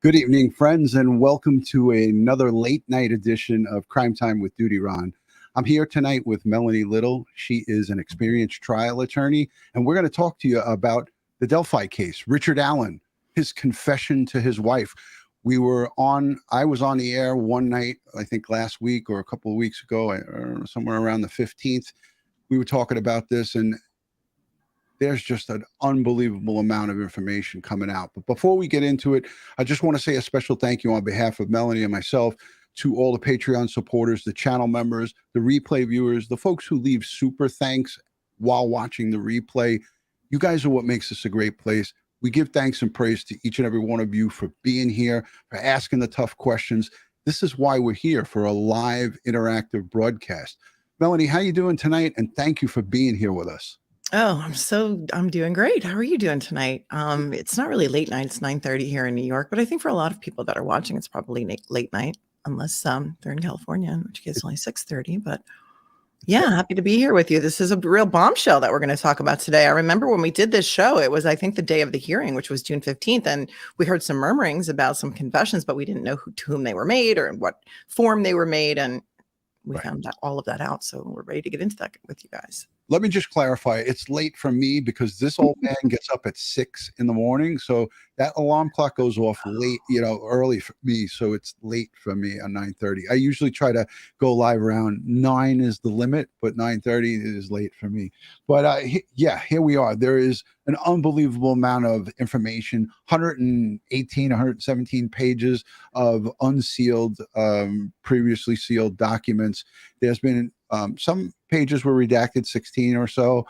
Good evening, friends, and welcome to another late night edition of Crime Time with DutyRon. I'm here tonight with Melanie Little. She is an experienced trial attorney, and we're going to talk to you about the Delphi case, Richard Allen, his confession to his wife. I was on the air one night, I think last week or a couple of weeks ago, somewhere around the 15th. We were talking about this, and there's just an unbelievable amount of information coming out. But before we get into it, I just want to say a special thank you on behalf of Melanie and myself to all the Patreon supporters, the channel members, the replay viewers, the folks who leave super thanks while watching the replay. You guys are what makes this a great place. We give thanks and praise to each and every one of you for being here, for asking the tough questions. This is why we're here, for a live interactive broadcast. Melanie, how you doing tonight? And thank you for being here with us. Oh, I'm doing great. How are you doing tonight? It's not really late night. It's 9:30 here in New York, but I think for a lot of people that are watching, it's probably late night, unless they're in California, in which case it's only 6:30. But yeah, happy to be here with you. This is a real bombshell that we're going to talk about today. I remember when we did this show, it was, I think, the day of the hearing, which was June 15th, and we heard some murmurings about some confessions, but we didn't know to whom they were made or in what form they were made, and we found all of that out. So we're ready to get into that with you guys. Let me just clarify. It's late for me because this old man gets up at 6 in the morning. So that alarm clock goes off late, early for me. So it's late for me on 9:30. I usually try to go live around 9 is the limit, but 9:30 is late for me. But here we are. There is an unbelievable amount of information, 117 pages of unsealed, previously sealed documents. There's been some pages were redacted, 16 or so,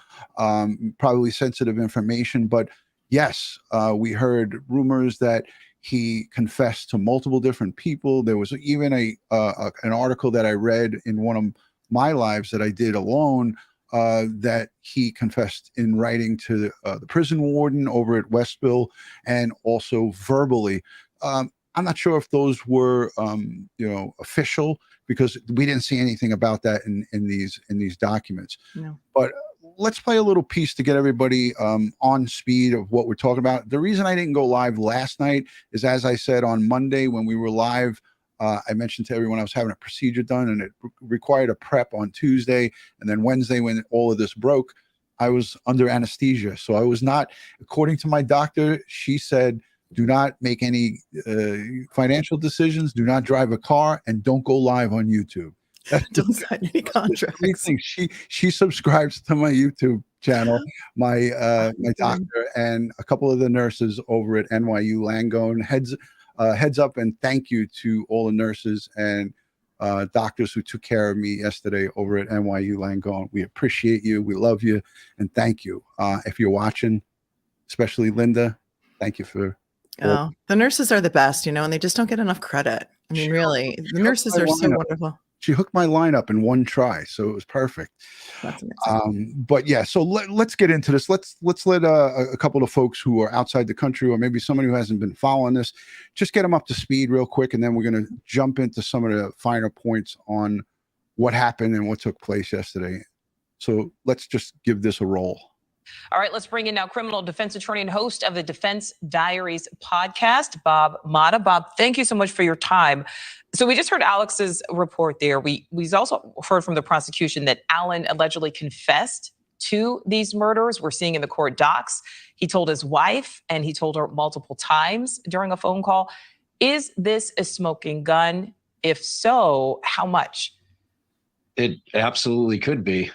probably sensitive information. But yes, we heard rumors that he confessed to multiple different people. There was even an article that I read in one of my lives that I did alone, that he confessed in writing to the prison warden over at Westville, and also verbally. I'm not sure if those were, official, because we didn't see anything about that in these documents. No. But let's play a little piece to get everybody on speed of what we're talking about. The reason I didn't go live last night is, as I said on Monday when we were live, I mentioned to everyone I was having a procedure done, and it required a prep on Tuesday. And then Wednesday, when all of this broke, I was under anesthesia. So I was not, according to my doctor, she said, do not make any financial decisions, do not drive a car, and don't go live on YouTube. Don't sign any contracts. She subscribes to my YouTube channel, my doctor, and a couple of the nurses over at NYU Langone. Heads up and thank you to all the nurses and doctors who took care of me yesterday over at NYU Langone. We appreciate you. We love you. And thank you. If you're watching, especially Linda, thank you for. Oh, the nurses are the best, and they just don't get enough credit. I mean, really, the nurses are so wonderful. She hooked my lineup in one try, so it was perfect. That's amazing. But yeah, so let's get into this. Let's let a couple of folks who are outside the country, or maybe somebody who hasn't been following this, just get them up to speed real quick, and then we're going to jump into some of the finer points on what happened and what took place yesterday. So let's just give this a roll. All right, let's bring in now criminal defense attorney and host of the Defense Diaries podcast, Bob Mata. Bob, thank you so much for your time. So we just heard Alex's report there. We also heard from the prosecution that Allen allegedly confessed to these murders. We're seeing in the court docs. He told his wife, and he told her multiple times during a phone call. Is this a smoking gun? If so, how much? It absolutely could be.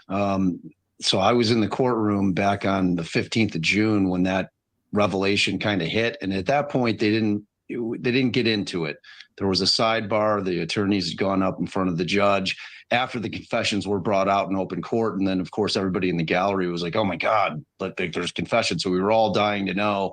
So I was in the courtroom back on the 15th of June when that revelation kind of hit. And at that point, they didn't get into it. There was a sidebar. The attorneys had gone up in front of the judge after the confessions were brought out in open court. And then, of course, everybody in the gallery was like, oh, my God, there's confessions. So we were all dying to know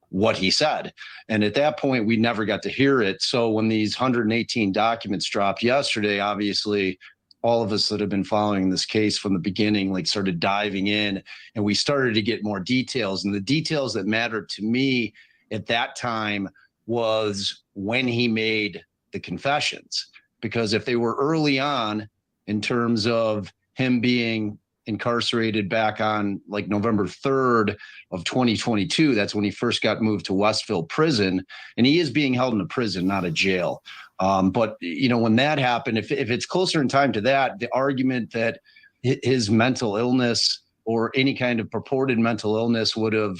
what he said. And at that point, we never got to hear it. So when these 118 documents dropped yesterday, obviously, all of us that have been following this case from the beginning, started diving in, and we started to get more details. And the details that mattered to me at that time was when he made the confessions. Because if they were early on, in terms of him being incarcerated back on like November 3rd of 2022. That's when he first got moved to Westville Prison, and he is being held in a prison, not a jail. But when that happened, if it's closer in time to that, the argument that his mental illness or any kind of purported mental illness would have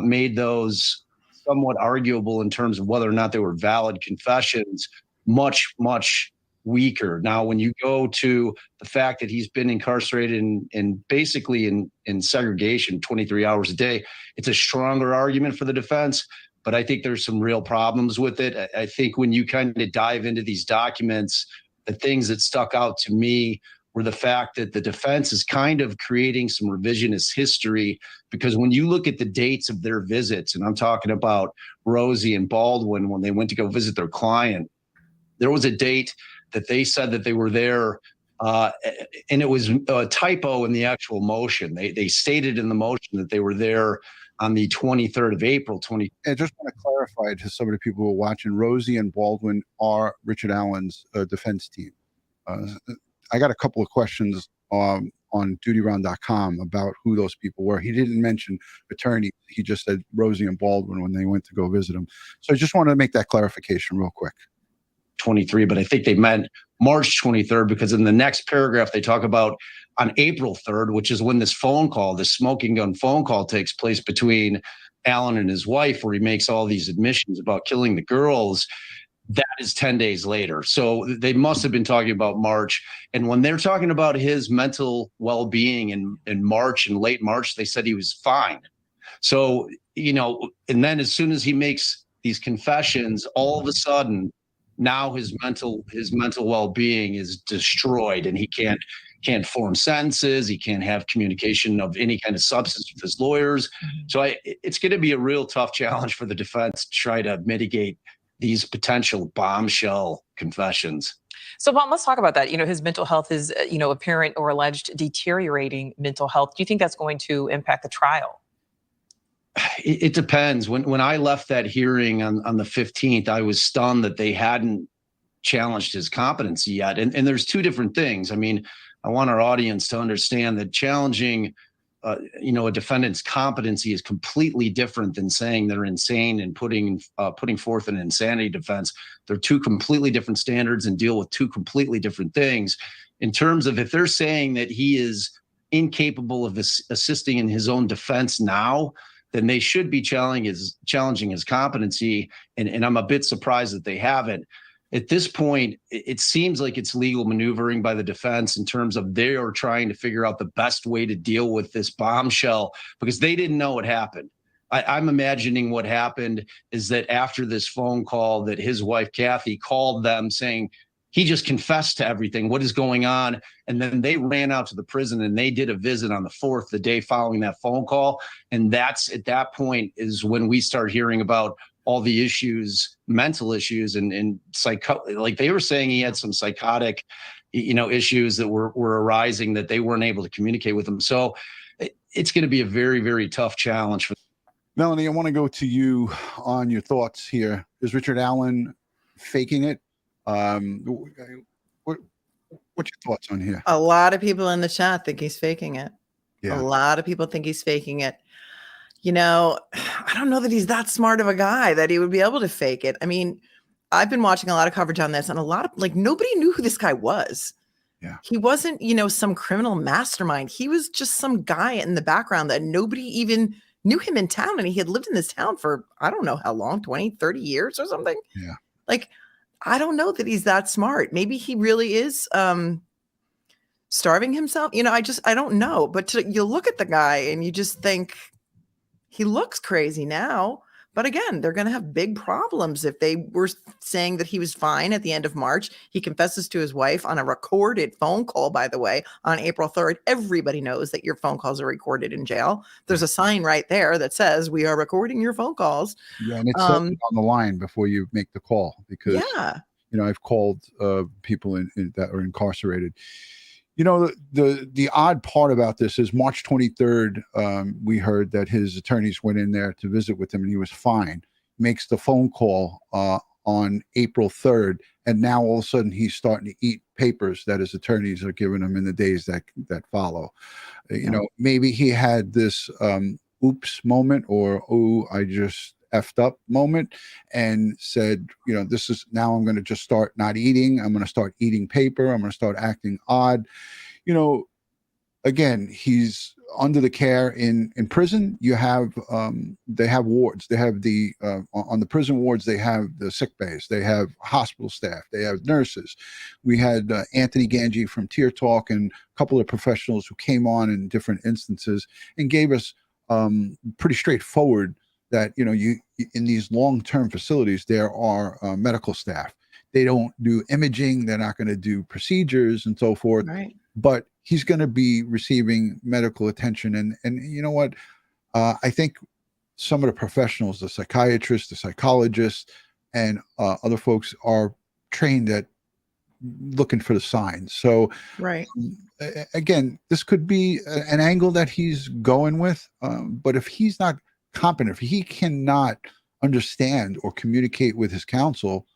made those somewhat arguable in terms of whether or not they were valid confessions, much, much weaker. Now, when you go to the fact that he's been incarcerated in basically in segregation 23 hours a day, it's a stronger argument for the defense. But I think there's some real problems with it. I think when you kind of dive into these documents, the things that stuck out to me were the fact that the defense is kind of creating some revisionist history, because when you look at the dates of their visits, and I'm talking about Rosie and Baldwin when they went to go visit their client, there was a date that they said that they were there, and it was a typo in the actual motion. They stated in the motion that they were there on the 23rd of April. I just want to clarify to some of the people who are watching, Rosie and Baldwin are Richard Allen's defense team. I got a couple of questions on DutyRon.com about who those people were. He didn't mention attorney. He just said Rosie and Baldwin when they went to go visit him. So I just wanted to make that clarification real quick. 23, but I think they meant March 23rd, because in the next paragraph, they talk about on April 3rd, which is when this smoking gun phone call takes place between Allen and his wife, where he makes all these admissions about killing the girls. That is 10 days later. So they must have been talking about March. And when they're talking about his mental well-being in March and late March, they said he was fine. So, and then as soon as he makes these confessions, all of a sudden, now his mental well-being is destroyed, and he can't form sentences. He can't have communication of any kind of substance with his lawyers. So it's going to be a real tough challenge for the defense to try to mitigate these potential bombshell confessions. So, Bob, let's talk about that. His mental health is, apparent or alleged deteriorating mental health. Do you think that's going to impact the trial? It depends. When I left that hearing on the 15th, I was stunned that they hadn't challenged his competency yet. And there's two different things. I mean, I want our audience to understand that challenging a defendant's competency is completely different than saying they're insane and putting forth an insanity defense. They're two completely different standards and deal with two completely different things. In terms of if they're saying that he is incapable of assisting in his own defense now, then they should be challenging his competency. And I'm a bit surprised that they haven't. At this point, it seems like it's legal maneuvering by the defense in terms of they are trying to figure out the best way to deal with this bombshell, because they didn't know what happened. I'm imagining what happened is that after this phone call that his wife, Kathy, called them saying, he just confessed to everything. What is going on? And then they ran out to the prison and they did a visit on the 4th, the day following that phone call. And that's at that point is when we start hearing about all the issues, mental issues, and like they were saying he had some psychotic, issues that were arising that they weren't able to communicate with him. So it's going to be a very, very tough challenge for Melanie. I want to go to you on your thoughts here. Is Richard Allen faking it? What's your thoughts on here? A lot of people in the chat think he's faking it. Yeah. A lot of people think he's faking it. I don't know that he's that smart of a guy that he would be able to fake it. I mean, I've been watching a lot of coverage on this, and a lot of nobody knew who this guy was. Yeah. He wasn't, some criminal mastermind. He was just some guy in the background that nobody even knew him in town. And he had lived in this town for, I don't know how long, 20, 30 years or something. Yeah. I don't know that he's that smart. Maybe he really is starving himself. I don't know. But you look at the guy and you just think he looks crazy now. But again, they're going to have big problems if they were saying that he was fine at the end of March. He confesses to his wife on a recorded phone call, by the way, on April 3rd. Everybody knows that your phone calls are recorded in jail. There's a sign right there that says, "We are recording your phone calls." Yeah, and it's on the line before you make the call, because I've called people that are incarcerated. The odd part about this is March 23rd, we heard that his attorneys went in there to visit with him and he was fine. Makes the phone call on April 3rd, and now all of a sudden he's starting to eat papers that his attorneys are giving him in the days that follow. You know, maybe he had this oops moment, or oh, I just effed up moment, and said, you know, this is now I'm going to just start not eating. I'm going to start eating paper. I'm going to start acting odd. You know, again, he's under the care in prison. You have they have wards. They have the on the prison wards, they have the sick bays, they have hospital staff, they have nurses. We had Anthony Ganji from Tier Talk and a couple of professionals who came on in different instances and gave us pretty straightforward that, you know, you in these long-term facilities there are medical staff. They don't do imaging, they're not going to do procedures and so forth. Right. But he's going to be receiving medical attention. And you know what? I think some of the professionals, the psychiatrists, the psychologists, and other folks are trained at looking for the signs. So, Right. Again, this could be an angle that he's going with. But if he's not competent, if he cannot understand or communicate with his counsel,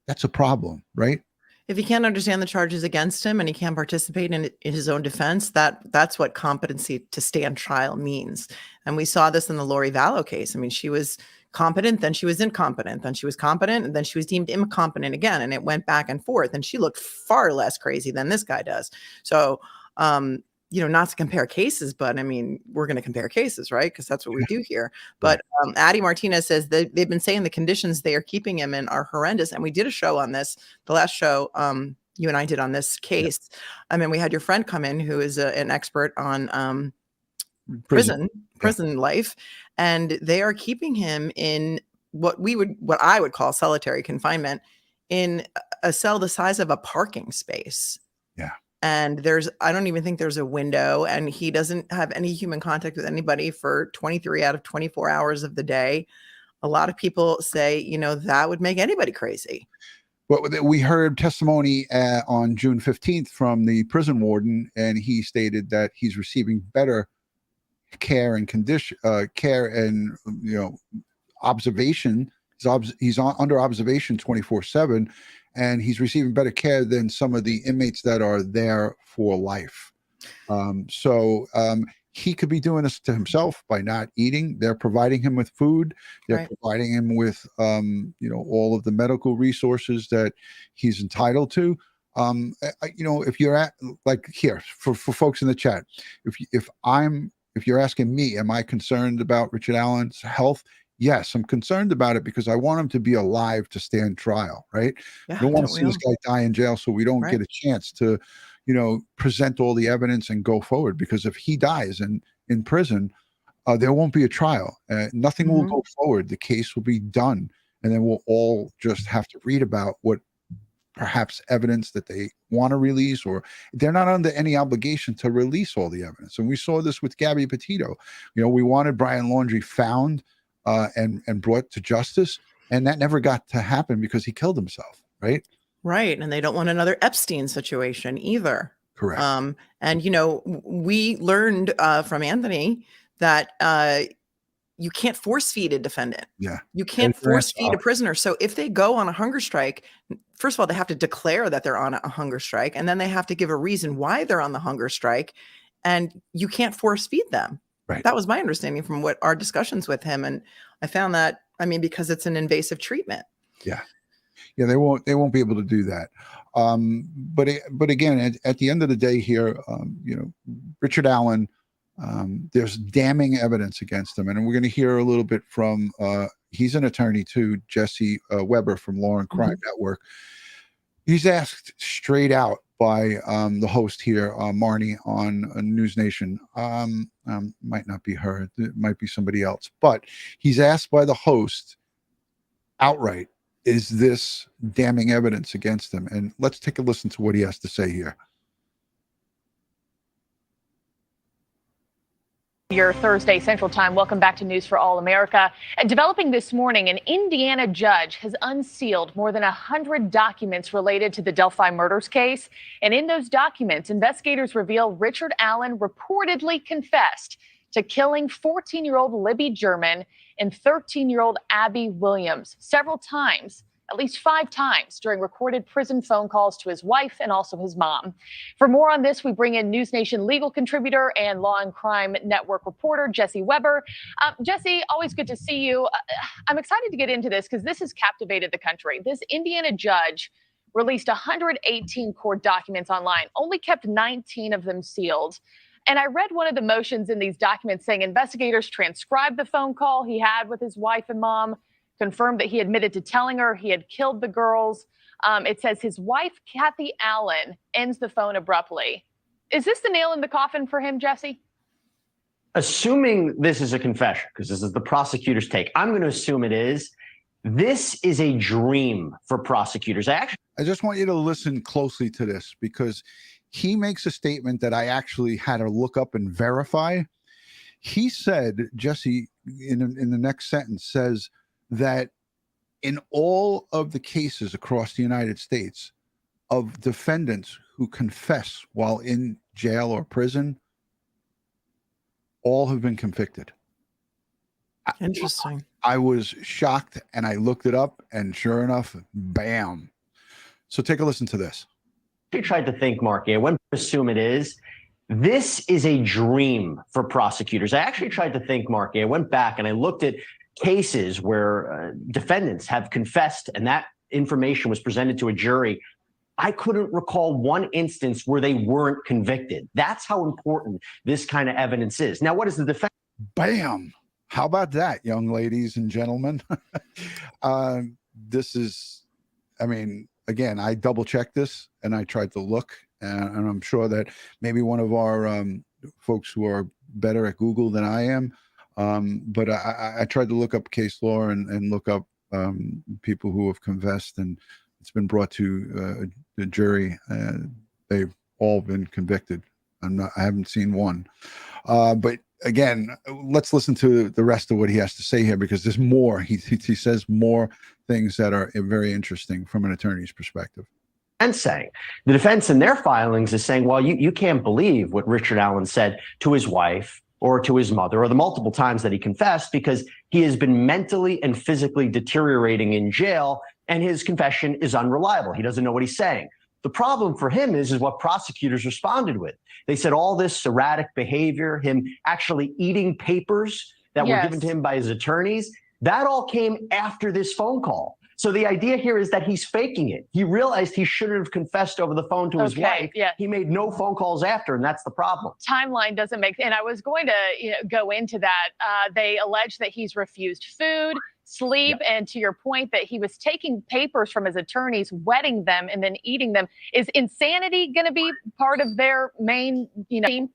that's a problem, right? If he can't understand the charges against him and he can't participate in his own defense, that's what competency to stand trial means. And we saw this in the Lori Vallow case. I mean, she was competent, then she was incompetent, then she was competent, and then she was deemed incompetent again. And it went back and forth. And she looked far less crazy than this guy does. So, you know, not to compare cases, but I mean, we're going to compare cases, right? Because that's what we do here. But Addie Martinez says that they've been saying the conditions they are keeping him in are horrendous. And we did a show on this, the last show you and I did on this case. I mean, we had your friend come in who is an expert on prison life. And they are keeping him in what I would call solitary confinement in a cell the size of a parking space. Yeah. And I don't even think there's a window, and he doesn't have any human contact with anybody for 23 out of 24 hours of the day. A lot of people say, you know, that would make anybody crazy. Well, we heard testimony on June 15th from the prison warden, and he stated that he's receiving better care and care and, you know, observation. He's under observation 24/7. And he's receiving better care than some of the inmates that are there for life. So he could be doing this to himself by not eating. They're providing him with food. They're providing him with, you know, all of the medical resources that he's entitled to. You know, if you're at, like, here for folks in the chat, if you're asking me, am I concerned about Richard Allen's health? Yes, I'm concerned about it because I want him to be alive to stand trial, right? Yeah, I don't want to see this guy die in jail so we don't get a chance to, you know, present all the evidence and go forward. Because if he dies in prison, there won't be a trial. Nothing will go forward. The case will be done. And then we'll all just have to read about what perhaps evidence that they want to release, or they're not under any obligation to release all the evidence. And we saw this with Gabby Petito. You know, we wanted Brian Laundrie found and brought to justice, and that never got to happen because he killed himself, right? Right. And they don't want another Epstein situation either. Correct. And, you know, we learned from Anthony that you can't force feed a defendant. Yeah. You can't force feed a prisoner. So if they go on a hunger strike, first of all, they have to declare that they're on a hunger strike, and then they have to give a reason why they're on the hunger strike, and you can't force feed them. Right. That was my understanding from what our discussions with him. And I found that, I mean, because it's an invasive treatment. Yeah. Yeah. They won't be able to do that. But again, at the end of the day here, you know, Richard Allen, there's damning evidence against him. And we're going to hear a little bit from, he's an attorney too, Jesse Weber from Law and Crime Network. He's asked straight out by the host here, Marnie on News Nation. Might not be her, it might be somebody else, but he's asked by the host outright, is this damning evidence against him? And let's take a listen to what he has to say here. Your Thursday Central Time. Welcome back to News for All America. And developing this morning, an Indiana judge has unsealed more than 100 documents related to the Delphi murders case. And in those documents, investigators reveal Richard Allen reportedly confessed to killing 14-year-old Libby German and 13-year-old Abby Williams several times at least 5 times during recorded prison phone calls to his wife and also his mom. For more on this, we bring in News Nation legal contributor and Law and Crime Network reporter Jesse Weber. Jesse, always good to see you. I'm excited to get into this because this has captivated the country. This Indiana judge released 118 court documents online, only kept 19 of them sealed. And I read one of the motions in these documents saying investigators transcribed the phone call he had with his wife and mom, confirmed that he admitted to telling her he had killed the girls. It says his wife, Kathy Allen, ends the phone abruptly. Is this the nail in the coffin for him, Jesse? Assuming this is a confession, because this is the prosecutor's take, I'm going to assume it is. This is a dream for prosecutors. I just want you to listen closely to this, because he makes a statement that I actually had to look up and verify. He said, Jesse, in the next sentence, says that in all of the cases across the United States of defendants who confess while in jail or prison, all have been convicted. Interesting. I was shocked, and I looked it up, and sure enough, bam. So take a listen to this. I tried to think, Mark, I wouldn't assume it is. This is a dream for prosecutors. I actually tried to think, Mark, I went back and I looked at cases where defendants have confessed and that information was presented to a jury. I couldn't recall one instance where they weren't convicted. That's how important this kind of evidence is. Now, what is the defense? Bam. How about that, young ladies and gentlemen? This is, I mean, again, I double checked this and I tried to look, and I'm sure that maybe one of our folks who are better at Google than I am. But I tried to look up case law and look up people who have confessed, and it's been brought to the jury. They've all been convicted. I haven't seen one. But again, let's listen to the rest of what he has to say here, because there's more. He says more things that are very interesting from an attorney's perspective. And saying the defense in their filings is saying, well, you can't believe what Richard Allen said to his wife or to his mother, or the multiple times that he confessed, because he has been mentally and physically deteriorating in jail, and his confession is unreliable. He doesn't know what he's saying. The problem for him is what prosecutors responded with. They said all this erratic behavior, him actually eating papers that were given to him by his attorneys, that all came after this phone call. So the idea here is that he's faking it. He realized he shouldn't have confessed over the phone to his wife. Yeah. He made no phone calls after, and that's the problem. Timeline doesn't make, and I was going to go into that. They allege that he's refused food, sleep, and to your point that he was taking papers from his attorneys, wetting them, and then eating them. Is insanity going to be part of their main, team?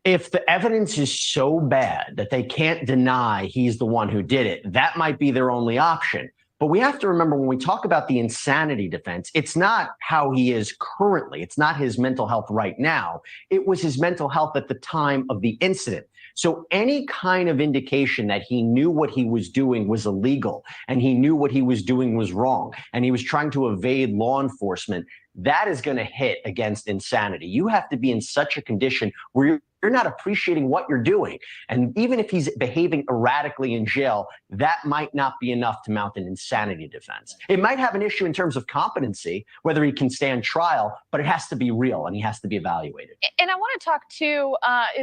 If the evidence is so bad that they can't deny he's the one who did it, that might be their only option. But we have to remember, when we talk about the insanity defense, it's not how he is currently. It's not his mental health right now. It was his mental health at the time of the incident. So any kind of indication that he knew what he was doing was illegal, and he knew what he was doing was wrong, and he was trying to evade law enforcement, that is going to hit against insanity. You have to be in such a condition where you're not appreciating what you're doing. And even if he's behaving erratically in jail, that might not be enough to mount an insanity defense. It might have an issue in terms of competency, whether he can stand trial, but it has to be real and he has to be evaluated. And I want to talk to,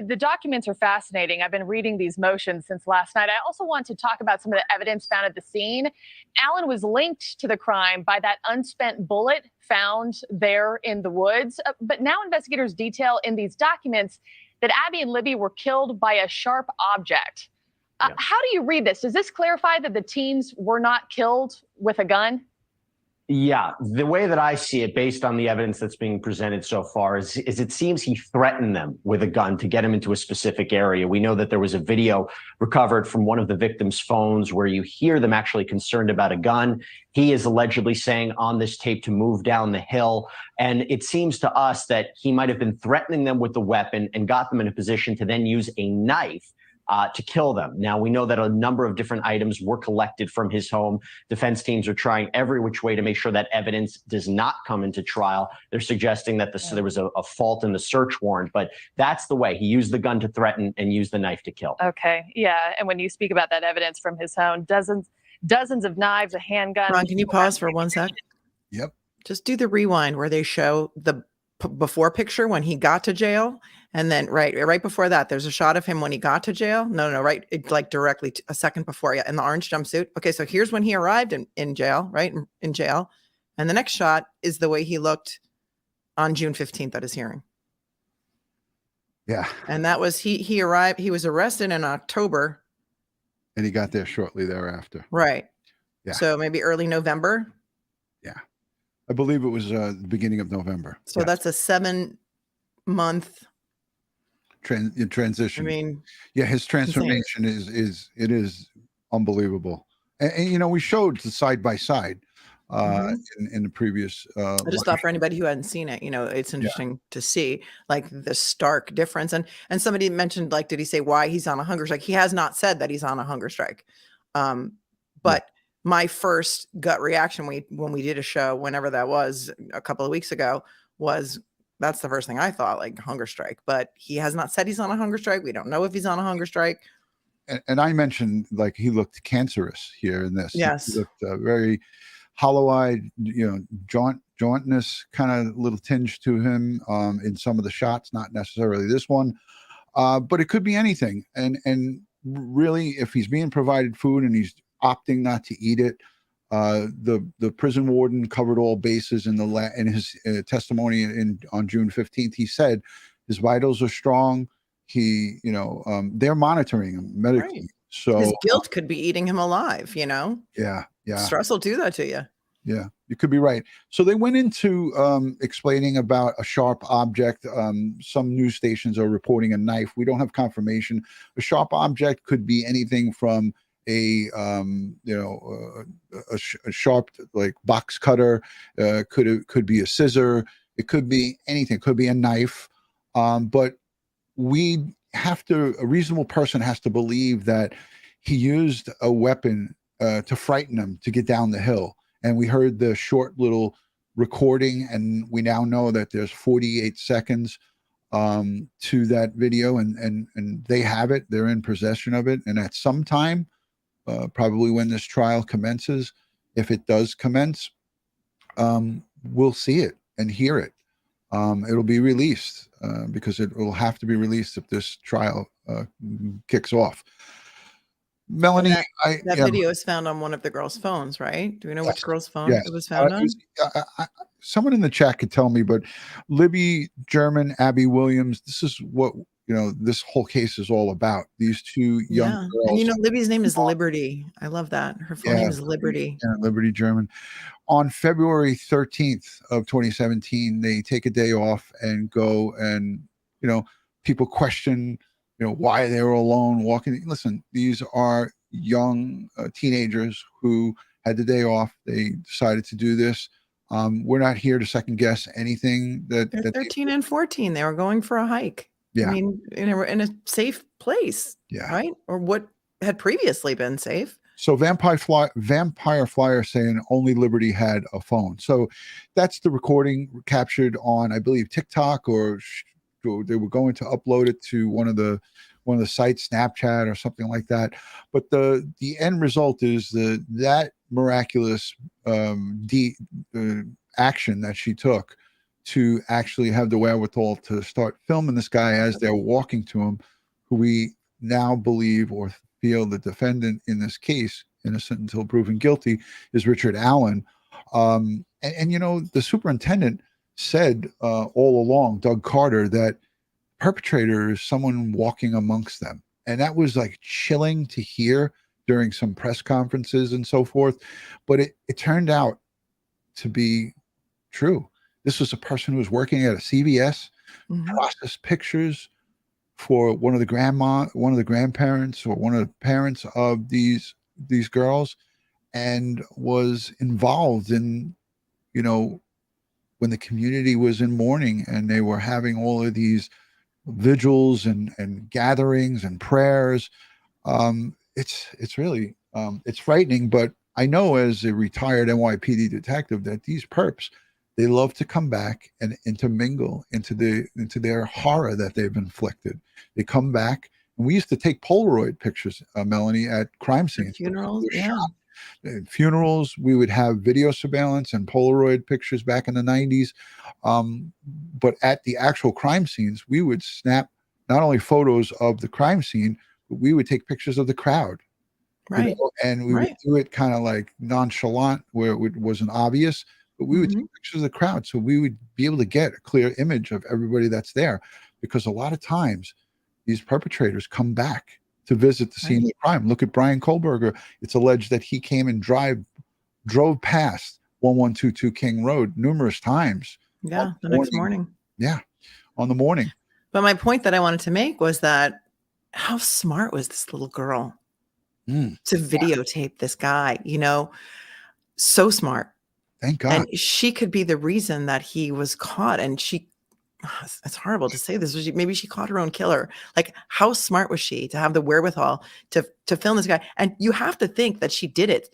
the documents are fascinating. I've been reading these motions since last night. I also want to talk about some of the evidence found at the scene. Allen was linked to the crime by that unspent bullet found there in the woods. But now investigators detail in these documents that Abby and Libby were killed by a sharp object. How do you read this? Does this clarify that the teens were not killed with a gun? Yeah, the way that I see it, based on the evidence that's being presented so far, is it seems he threatened them with a gun to get him into a specific area. We know that there was a video recovered from one of the victims' phones where you hear them actually concerned about a gun. He is allegedly saying on this tape to move down the hill. And it seems to us that he might have been threatening them with the weapon and got them in a position to then use a knife to kill them. Now, we know that a number of different items were collected from his home. Defense teams are trying every which way to make sure that evidence does not come into trial. They're suggesting that there was a fault in the search warrant, but that's the way. He used the gun to threaten and used the knife to kill. Okay, yeah. And when you speak about that evidence from his home, dozens of knives, a handgun. Ron, can you pause for 1 sec? Yep. Just do the rewind where they show the before picture when he got to jail, and then right before that, there's a shot of him when he got to jail. No, right, like directly a second before, yeah, in the orange jumpsuit. Okay, so here's when he arrived in jail, right, in jail, and the next shot is the way he looked on June 15th at his hearing. Yeah. And that was he arrived. He was arrested in October, And he got there shortly thereafter. right? Yeah. So maybe early November. Yeah. I believe it was the beginning of November. So that's a 7-month transition. I mean, yeah, his transformation is unbelievable. And you know, we showed the side by side in the previous. I just thought for anybody who hadn't seen it, you know, it's interesting to see like the stark difference. And somebody mentioned, like, did he say why he's on a hunger strike? He has not said that he's on a hunger strike. But my first gut reaction when we did a show, whenever that was, a couple of weeks ago, was that's the first thing I thought, like hunger strike. But he has not said he's on a hunger strike. We don't know if he's on a hunger strike. And I mentioned, like, he looked cancerous here in this. Yes, he looked very hollow-eyed, you know, jauntness, kind of little tinge to him in some of the shots, not necessarily this one, but it could be anything. And really, if he's being provided food and he's opting not to eat it, the prison warden covered all bases in his testimony on June 15th. He said his vitals are strong. He, you know, they're monitoring him medically. Right. So his guilt could be eating him alive, you know? Yeah. Stress will do that to you. Yeah, you could be right. So they went into explaining about a sharp object. Some news stations are reporting a knife. We don't have confirmation. A sharp object could be anything from a sharp, like, box cutter. Could be a scissor. It could be anything. It could be a knife. But a reasonable person has to believe that he used a weapon to frighten him to get down the hill. And we heard the short little recording, and we now know that there's 48 seconds to that video, and they have it. They're in possession of it. And at some time, probably when this trial commences, if it does commence, we'll see it and hear it. It'll be released because it will have to be released if this trial kicks off. Melanie, that video is found on one of the girls' phones, right? Do we know which girl's phone it was found on? Someone in the chat could tell me, but Libby German, Abby Williams, this is what, you know, this whole case is all about. These two young girls. And you know, Libby's name is Liberty. I love that. Her full name is Liberty. Yeah, Liberty German. On February 13th of 2017, they take a day off and go, and, you know, people question, you know, why they were alone walking. Listen, these are young teenagers who had the day off. They decided to do this. We're not here to second guess anything They're 13 and 14. They were going for a hike. Yeah. I mean, in a safe place. Yeah. Right. Or what had previously been safe. So Vampire Flyer saying only Liberty had a phone. So that's the recording captured on, I believe, TikTok, or they were going to upload it to one of the sites, Snapchat or something like that. But the end result is that miraculous action that she took to actually have the wherewithal to start filming this guy as they're walking to him, who we now believe or feel the defendant in this case, innocent until proven guilty, is Richard Allen. And you know, the superintendent said all along, Doug Carter, that perpetrator is someone walking amongst them. And that was like chilling to hear during some press conferences and so forth. But it turned out to be true. This was a person who was working at a CVS, processed pictures for one of the grandparents, or one of the parents of these girls, and was involved in, you know, when the community was in mourning and they were having all of these vigils and gatherings and prayers. It's really it's frightening, but I know as a retired NYPD detective that these perps, they love to come back and intermingle into their horror that they've inflicted. They come back, And we used to take Polaroid pictures, Melanie, at crime scenes. Funerals, yeah. Funerals, we would have video surveillance and Polaroid pictures back in the 90s. But at the actual crime scenes, we would snap not only photos of the crime scene, but we would take pictures of the crowd. Right. And we would do it kind of like nonchalant where it wasn't obvious, but we would take pictures of the crowd. So we would be able to get a clear image of everybody that's there, because a lot of times these perpetrators come back to visit the scene of crime. Look at Brian Kohlberger. It's alleged that he came and drove past 1122 King Road numerous times. Yeah, the next morning. Yeah, on the morning. But my point that I wanted to make was that how smart was this little girl to videotape this guy? So smart. Thank God. And she could be the reason that he was caught. And it's horrible to say this, maybe she caught her own killer. Like, how smart was she to have the wherewithal to film this guy? And you have to think that she did it,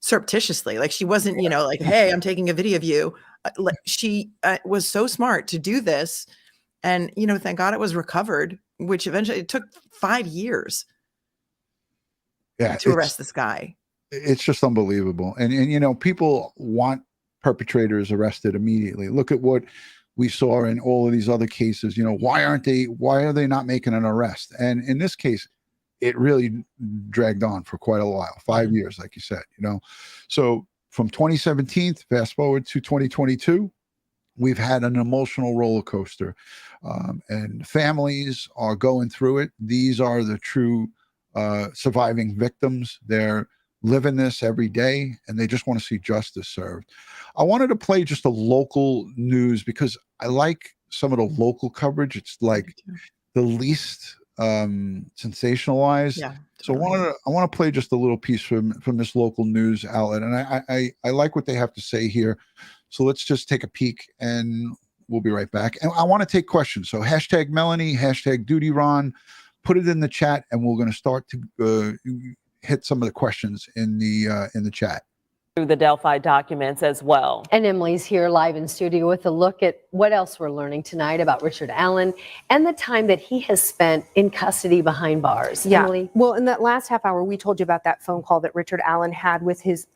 surreptitiously. Like, she wasn't, like, hey, I'm taking a video of you. She was so smart to do this. And, thank God it was recovered, which eventually it took 5 years to arrest this guy. It's just unbelievable. And people want perpetrators arrested immediately. Look at what we saw in all of these other cases. Why are they not making an arrest? And in this case, it really dragged on for quite a while, 5 years, like you said, So from 2017, fast forward to 2022, we've had an emotional roller coaster, and families are going through it. These are the true surviving victims. They're living this every day, and they just want to see justice served. I wanted to play just a local news because I like some of the local coverage. It's like the least sensationalized. Yeah, totally. So I want to play just a little piece from this local news outlet, and I like what they have to say here. So let's just take a peek, and we'll be right back. And I want to take questions. So hashtag Melanie, hashtag DutyRon, put it in the chat, and we're going to start to hit some of the questions in the chat. Through the Delphi documents as well. And Emily's here live in studio with a look at what else we're learning tonight about Richard Allen and the time that he has spent in custody behind bars. Yeah. Emily? Well, in that last half hour, we told you about that phone call that Richard Allen had with his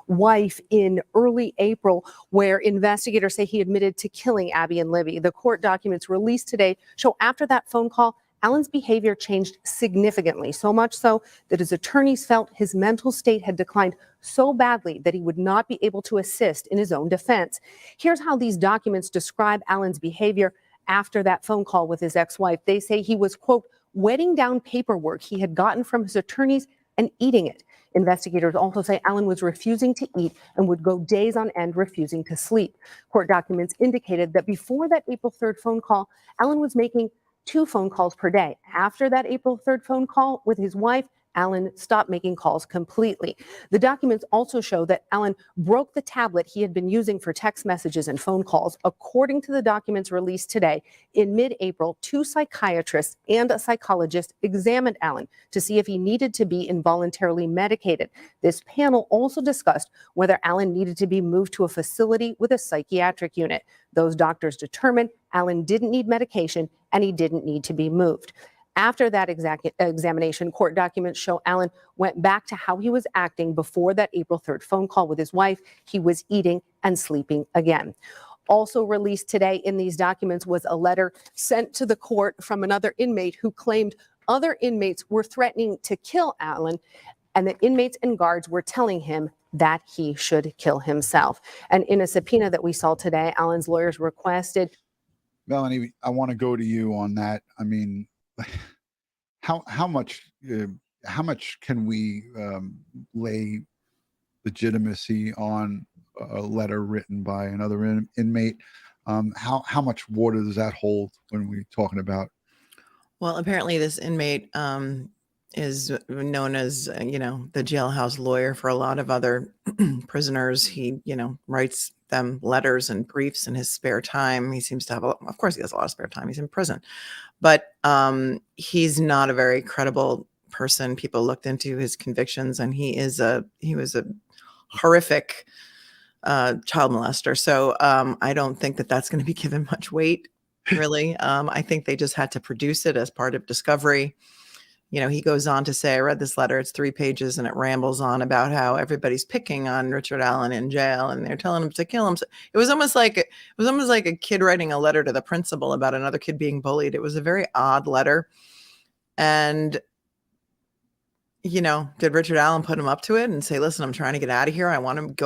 wife in early April, where investigators say he admitted to killing Abby and Libby. The court documents released today show after that phone call, Allen's behavior changed significantly, so much so that his attorneys felt his mental state had declined so badly that he would not be able to assist in his own defense. Here's how these documents describe Allen's behavior after that phone call with his ex-wife. They say he was, quote, wetting down paperwork he had gotten from his attorneys and eating it. Investigators also say Allen was refusing to eat and would go days on end refusing to sleep. Court documents indicated that before that April 3rd phone call, Allen was making 2 phone calls per day. After that April 3rd phone call with his wife, Allen stopped making calls completely. The documents also show that Allen broke the tablet he had been using for text messages and phone calls. According to the documents released today, in mid-April, 2 psychiatrists and a psychologist examined Allen to see if he needed to be involuntarily medicated. This panel also discussed whether Allen needed to be moved to a facility with a psychiatric unit. Those doctors determined Allen didn't need medication and he didn't need to be moved. After that examination, court documents show Allen went back to how he was acting before that April 3rd phone call with his wife. He was eating and sleeping again. Also released today in these documents was a letter sent to the court from another inmate who claimed other inmates were threatening to kill Allen, and the inmates and guards were telling him that he should kill himself. And in a subpoena that we saw today, Allen's lawyers requested. Melanie, I want to go to you on that. I mean, how much can we lay legitimacy on a letter written by another inmate? How much water does that hold when we're talking about? Well, apparently this inmate is known as, the jailhouse lawyer for a lot of other prisoners. He, writes them letters and briefs in his spare time. He seems to have, of course, he has a lot of spare time. He's in prison, but he's not a very credible person. People looked into his convictions, and he was a horrific child molester. So I don't think that that's going to be given much weight really. I think they just had to produce it as part of discovery. You know, he goes on to say, I read this letter, it's 3 pages, and it rambles on about how everybody's picking on Richard Allen in jail and they're telling him to kill him. So it was almost like a kid writing a letter to the principal about another kid being bullied. It was a very odd letter. And, you know, did Richard Allen put him up to it and say, listen, I'm trying to get out of here. I want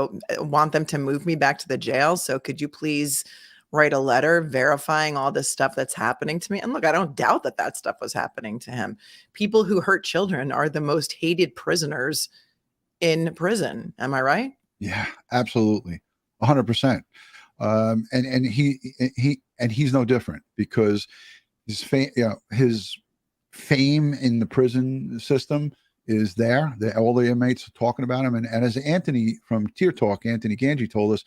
them to move me back to the jail. So could you please write a letter verifying all this stuff that's happening to me? And look, I don't doubt that that stuff was happening to him. People who hurt children are the most hated prisoners in prison. Am I right? Yeah, absolutely. 100%. And he's no different, because his fame in the prison system is there. All the inmates are talking about him. And as Anthony from Tier Talk, Anthony Ganji, told us,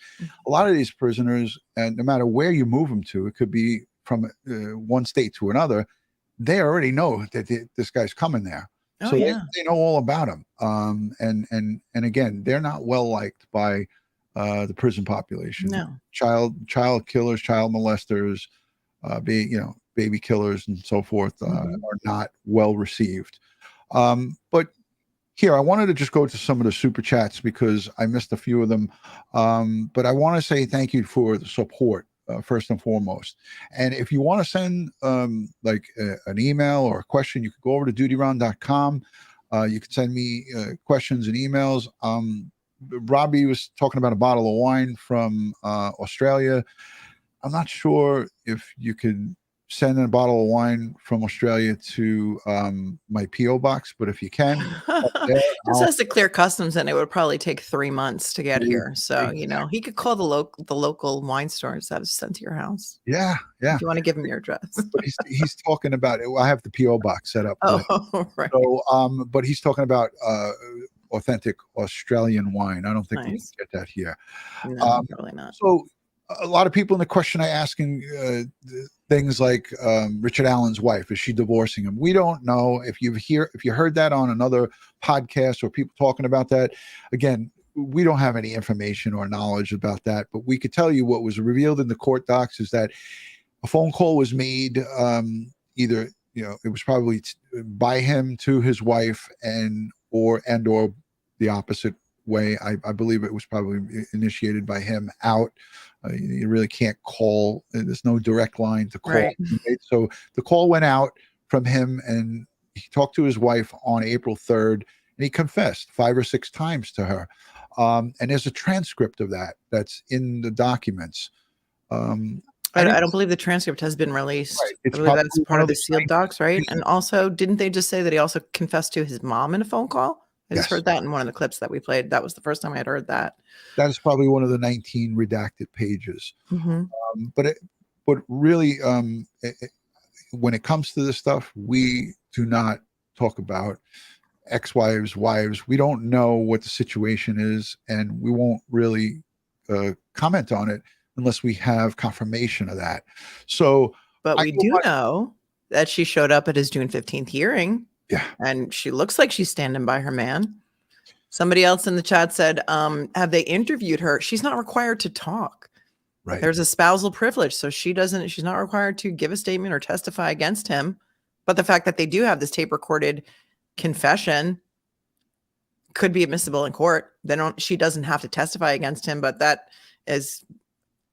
a lot of these prisoners, and no matter where you move them to, it could be from one state to another, they already know that this guy's coming there. Oh, So yeah. they know all about him. And again, they're not well liked by the prison population. No. Child killers, child molesters, baby killers and so forth are not well received. But here, I wanted to just go to some of the super chats because I missed a few of them. But I want to say thank you for the support, first and foremost. And if you want to send an email or a question, you can go over to DutyRon.com. You can send me questions and emails. Robbie was talking about a bottle of wine from Australia. I'm not sure if you could send a bottle of wine from Australia to my P.O. box, but if you can, this has to clear customs, and it would probably take 3 months to get here. So, you know, he could call the local wine store and have it sent to your house. Yeah. If you want to give him your address. But he's talking about it. I have the P.O. box set up. Oh, right. So, but he's talking about authentic Australian wine. I don't think we can Nice. get that here. No, probably not. So a lot of people in the question I asking things like Richard Allen's wife, is she divorcing him? We don't know. If you heard that on another podcast or people talking about that, again, we don't have any information or knowledge about that, but we could tell you what was revealed in the court docs is that a phone call was made, either, it was probably by him to his wife or the opposite way. I believe it was probably initiated by him out. You really can't call. There's no direct line to call. Right. So the call went out from him, and he talked to his wife on April 3rd, and he confessed 5 or 6 times to her. And there's a transcript of that's in the documents. I don't believe the transcript has been released. Right. I believe that's part of the sealed docs, right? And also, didn't they just say that he also confessed to his mom in a phone call? I just heard that in one of the clips that we played. That was the first time I had heard that. That is probably one of the 19 redacted pages. But really, when it comes to this stuff, we do not talk about ex-wives, wives. We don't know what the situation is, and we won't really comment on it unless we have confirmation of that. So, but we do know that she showed up at his June 15th hearing. Yeah. And she looks like she's standing by her man. Somebody else in the chat said, have they interviewed her? She's not required to talk. Right. There's a spousal privilege. So she's not required to give a statement or testify against him. But the fact that they do have this tape recorded confession could be admissible in court. She doesn't have to testify against him, but that is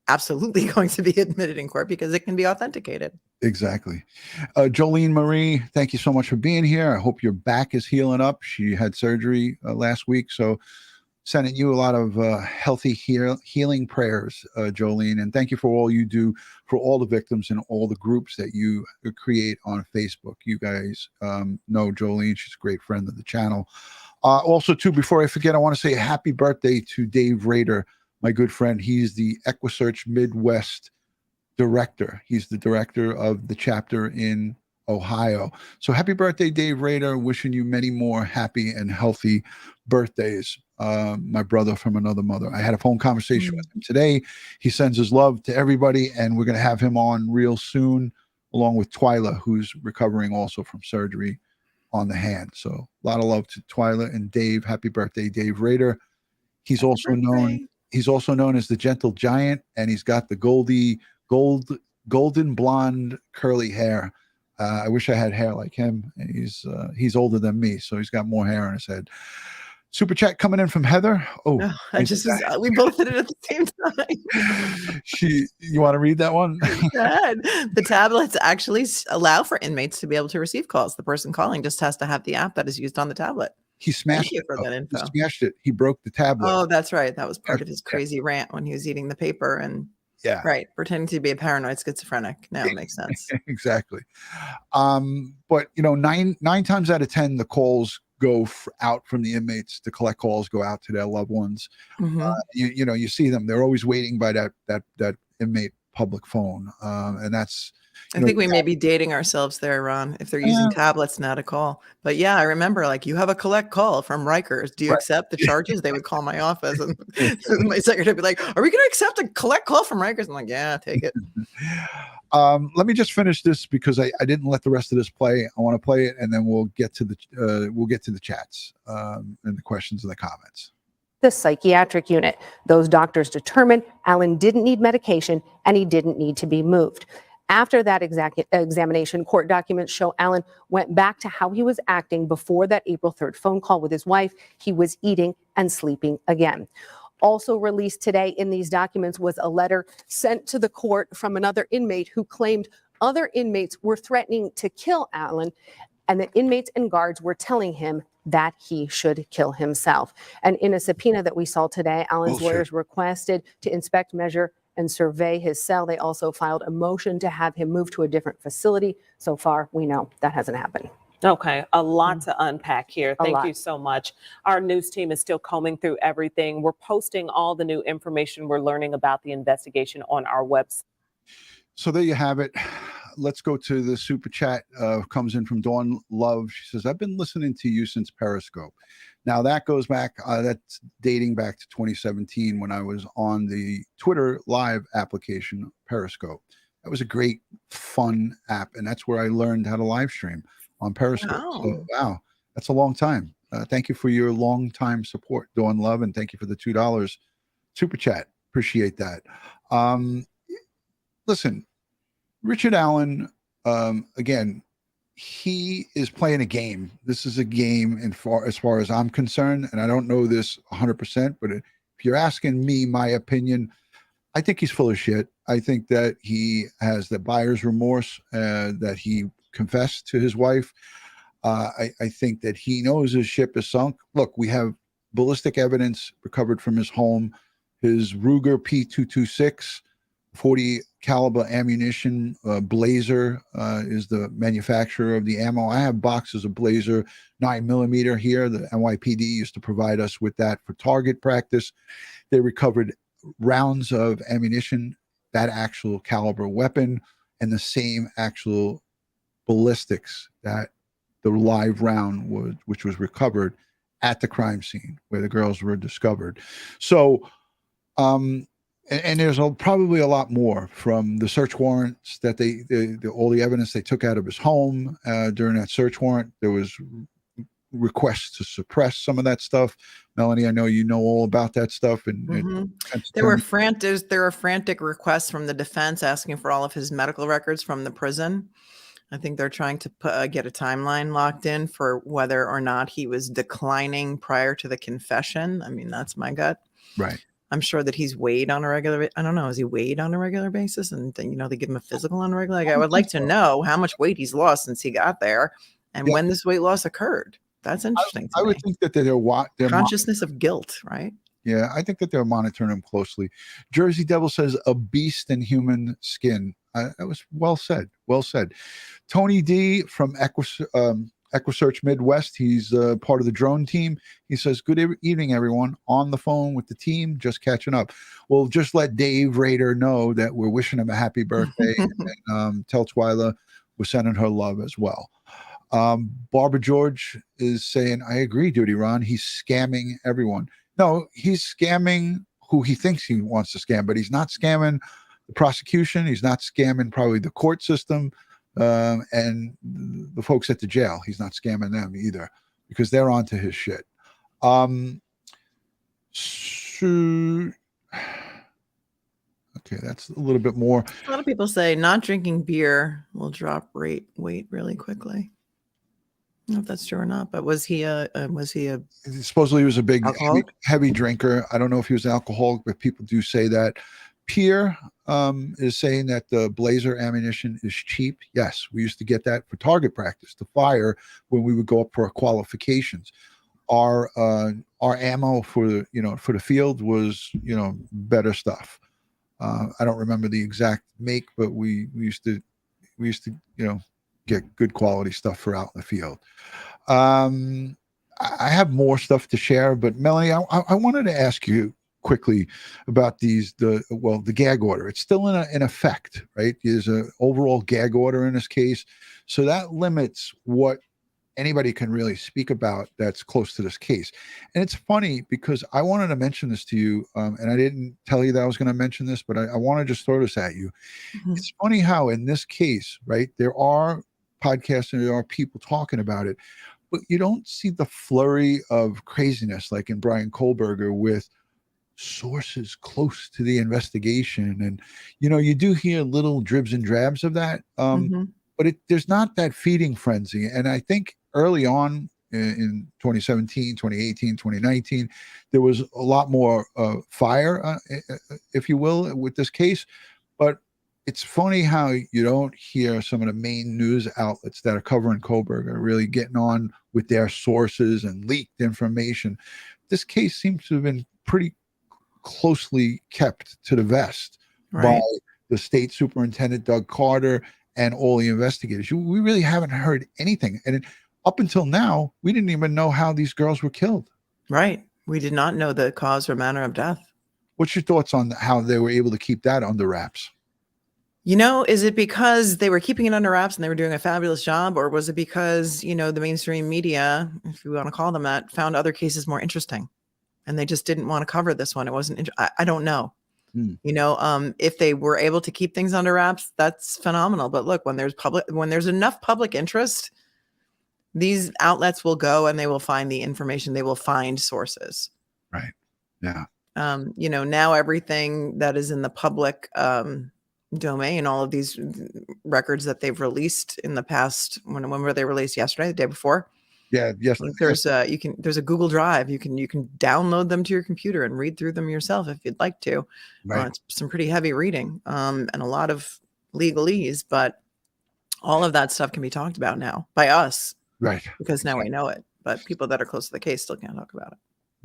absolutely going to be admitted in court because it can be authenticated. Exactly. Jolene Marie, thank you so much for being here. I hope your back is healing up. She had surgery last week, so sending you a lot of healthy healing prayers, Jolene, and thank you for all you do for all the victims and all the groups that you create on Facebook. You guys know Jolene. She's a great friend of the channel. Also, too, before I forget, I want to say a happy birthday to Dave Rader, my good friend. He's the EquiSearch Midwest director. He's the director of the chapter in Ohio. So happy birthday, Dave Rader. Wishing you many more happy and healthy birthdays. My brother from another mother. I had a phone conversation with him today. He sends his love to everybody, and we're going to have him on real soon, along with Twyla, who's recovering also from surgery on the hand. So a lot of love to Twyla and Dave. Happy birthday, Dave Rader. He's also known as the Gentle Giant, and he's got the gold golden blonde curly hair. I wish I had hair like him. He's older than me, so he's got more hair on his head. Super chat coming in from Heather. Oh, No, we both did it at the same time. You want to read that one? Good. The tablets actually allow for inmates to be able to receive calls. The person calling just has to have the app that is used on the tablet. He smashed Thank you it. for that info. He smashed it. He broke the tablet. Oh, that's right. That was part of his crazy rant when he was eating the paper and right, pretending to be a paranoid schizophrenic. Now it makes sense. Exactly. But nine times out of 10, the calls go out from the inmates. The collect calls go out to their loved ones. You see them. They're always waiting by that inmate public phone, and that's. I think we may be dating ourselves there, Ron, if they're using tablets now to call. But yeah, I remember you have a collect call from Rikers. Do you accept the charges? They would call my office and my secretary would be like, are we going to accept a collect call from Rikers? I'm like, yeah, take it. Let me just finish this because I didn't let the rest of this play. I want to play it and then we'll get to the chats and the questions and the comments. The psychiatric unit. Those doctors determined Allen didn't need medication and he didn't need to be moved. After that examination, court documents show Allen went back to how he was acting before that April 3rd phone call with his wife. He was eating and sleeping again. Also released today in these documents was a letter sent to the court from another inmate who claimed other inmates were threatening to kill Allen, and the inmates and guards were telling him that he should kill himself. And in a subpoena that we saw today, Allen's lawyers requested to inspect, measure, and survey his cell. They also filed a motion to have him moved to a different facility. So far, we know that hasn't happened. Okay, a lot to unpack here. Thank you so much. Our news team is still combing through everything. We're posting all the new information we're learning about the investigation on our website. So there you have it. Let's go to the super chat. Comes in from Dawn Love. She says, I've been listening to you since Periscope. Now that goes back, that's dating back to 2017 when I was on the Twitter live application, Periscope. That was a great, fun app. And that's where I learned how to live stream on Periscope. Wow. So, wow, that's a long time. Thank you for your long time support, Dawn Love. And thank you for the $2 super chat. Appreciate that. Listen, Richard Allen, again, he is playing a game. This is a game as far as I'm concerned, and I don't know this 100%, but if you're asking me my opinion, I think he's full of shit. I think that he has the buyer's remorse, that he confessed to his wife. I think that he knows his ship is sunk. Look, we have ballistic evidence recovered from his home, his Ruger P226, 40 caliber ammunition. Blazer is the manufacturer of the ammo. I have boxes of Blazer 9mm here. The NYPD used to provide us with that for target practice. They recovered rounds of ammunition, that actual caliber weapon, and the same actual ballistics that the live round was, which was recovered at the crime scene where the girls were discovered. So, and there's probably a lot more from the search warrants that all the evidence they took out of his home during that search warrant. There was requests to suppress some of that stuff. Melanie, I know you know all about that stuff. And there were frantic requests from the defense asking for all of his medical records from the prison. I think they're trying to get a timeline locked in for whether or not he was declining prior to the confession. I mean, that's my gut. Right. I'm sure that he's weighed on a regular. I don't know. Is he weighed on a regular basis? And then, they give him a physical on a regular. I would like to know how much weight he's lost since he got there, and when this weight loss occurred. That's interesting. I would think that they're consciousness of guilt, right? Yeah, I think that they're monitoring him closely. Jersey Devil says a beast in human skin. That was well said. Well said. Tony D from EquiSearch Midwest. He's part of the drone team. He says, good evening, everyone. On the phone with the team, just catching up. We'll just let Dave Rader know that we're wishing him a happy birthday. And tell Twyla we're sending her love as well. Barbara George is saying, I agree, DutyRon. He's scamming everyone. No, he's scamming who he thinks he wants to scam, but he's not scamming the prosecution. He's not scamming probably the court system. And the folks at the jail, he's not scamming them either because they're onto his shit. So, Okay, that's a little bit more. A lot of people say not drinking beer will drop weight really quickly. I don't know if that's true or not, but was he a Supposedly he was a big alcoholic? heavy drinker. I don't know if he was an alcoholic, but people do say that. Pierre is saying that the Blazer ammunition is cheap. Yes, we used to get that for target practice to fire when we would go up for our qualifications. Our ammo for the field was better stuff. I don't remember the exact make, but we used to get good quality stuff for out in the field. I have more stuff to share, but Melanie, I wanted to ask you quickly about the gag order. It's still in effect, right? There's an overall gag order in this case, so that limits what anybody can really speak about that's close to this case. And it's funny because I wanted to mention this to you, and I didn't tell you that I was going to mention this, but I want to just throw this at you. Mm-hmm. It's funny how in this case, right, there are podcasts and there are people talking about it, but you don't see the flurry of craziness like in Brian Kohlberger with sources close to the investigation. And, you do hear little dribs and drabs of that. But there's not that feeding frenzy. And I think early on in 2017, 2018, 2019, there was a lot more fire, if you will, with this case. But it's funny how you don't hear some of the main news outlets that are covering Kohlberger really getting on with their sources and leaked information. This case seems to have been pretty closely kept to the vest by the state superintendent, Doug Carter, and all the investigators. We really haven't heard anything. And up until now, we didn't even know how these girls were killed. Right. We did not know the cause or manner of death. What's your thoughts on how they were able to keep that under wraps? Is it because they were keeping it under wraps and they were doing a fabulous job? Or was it because, the mainstream media, if you want to call them that, found other cases more interesting and they just didn't want to cover this one? It wasn't, I don't know. If they were able to keep things under wraps, that's phenomenal. But look, when there's enough public interest, these outlets will go and they will find the information. They will find sources. Right. Yeah. Now everything that is in the public domain, all of these records that they've released in the past, when were they released? Yesterday, the day before? Yeah. Yes. There's a Google Drive. You can download them to your computer and read through them yourself if you'd like to. Right. It's some pretty heavy reading and a lot of legalese, but all of that stuff can be talked about now by us. Right. Because now we know it, but people that are close to the case still can't talk about it.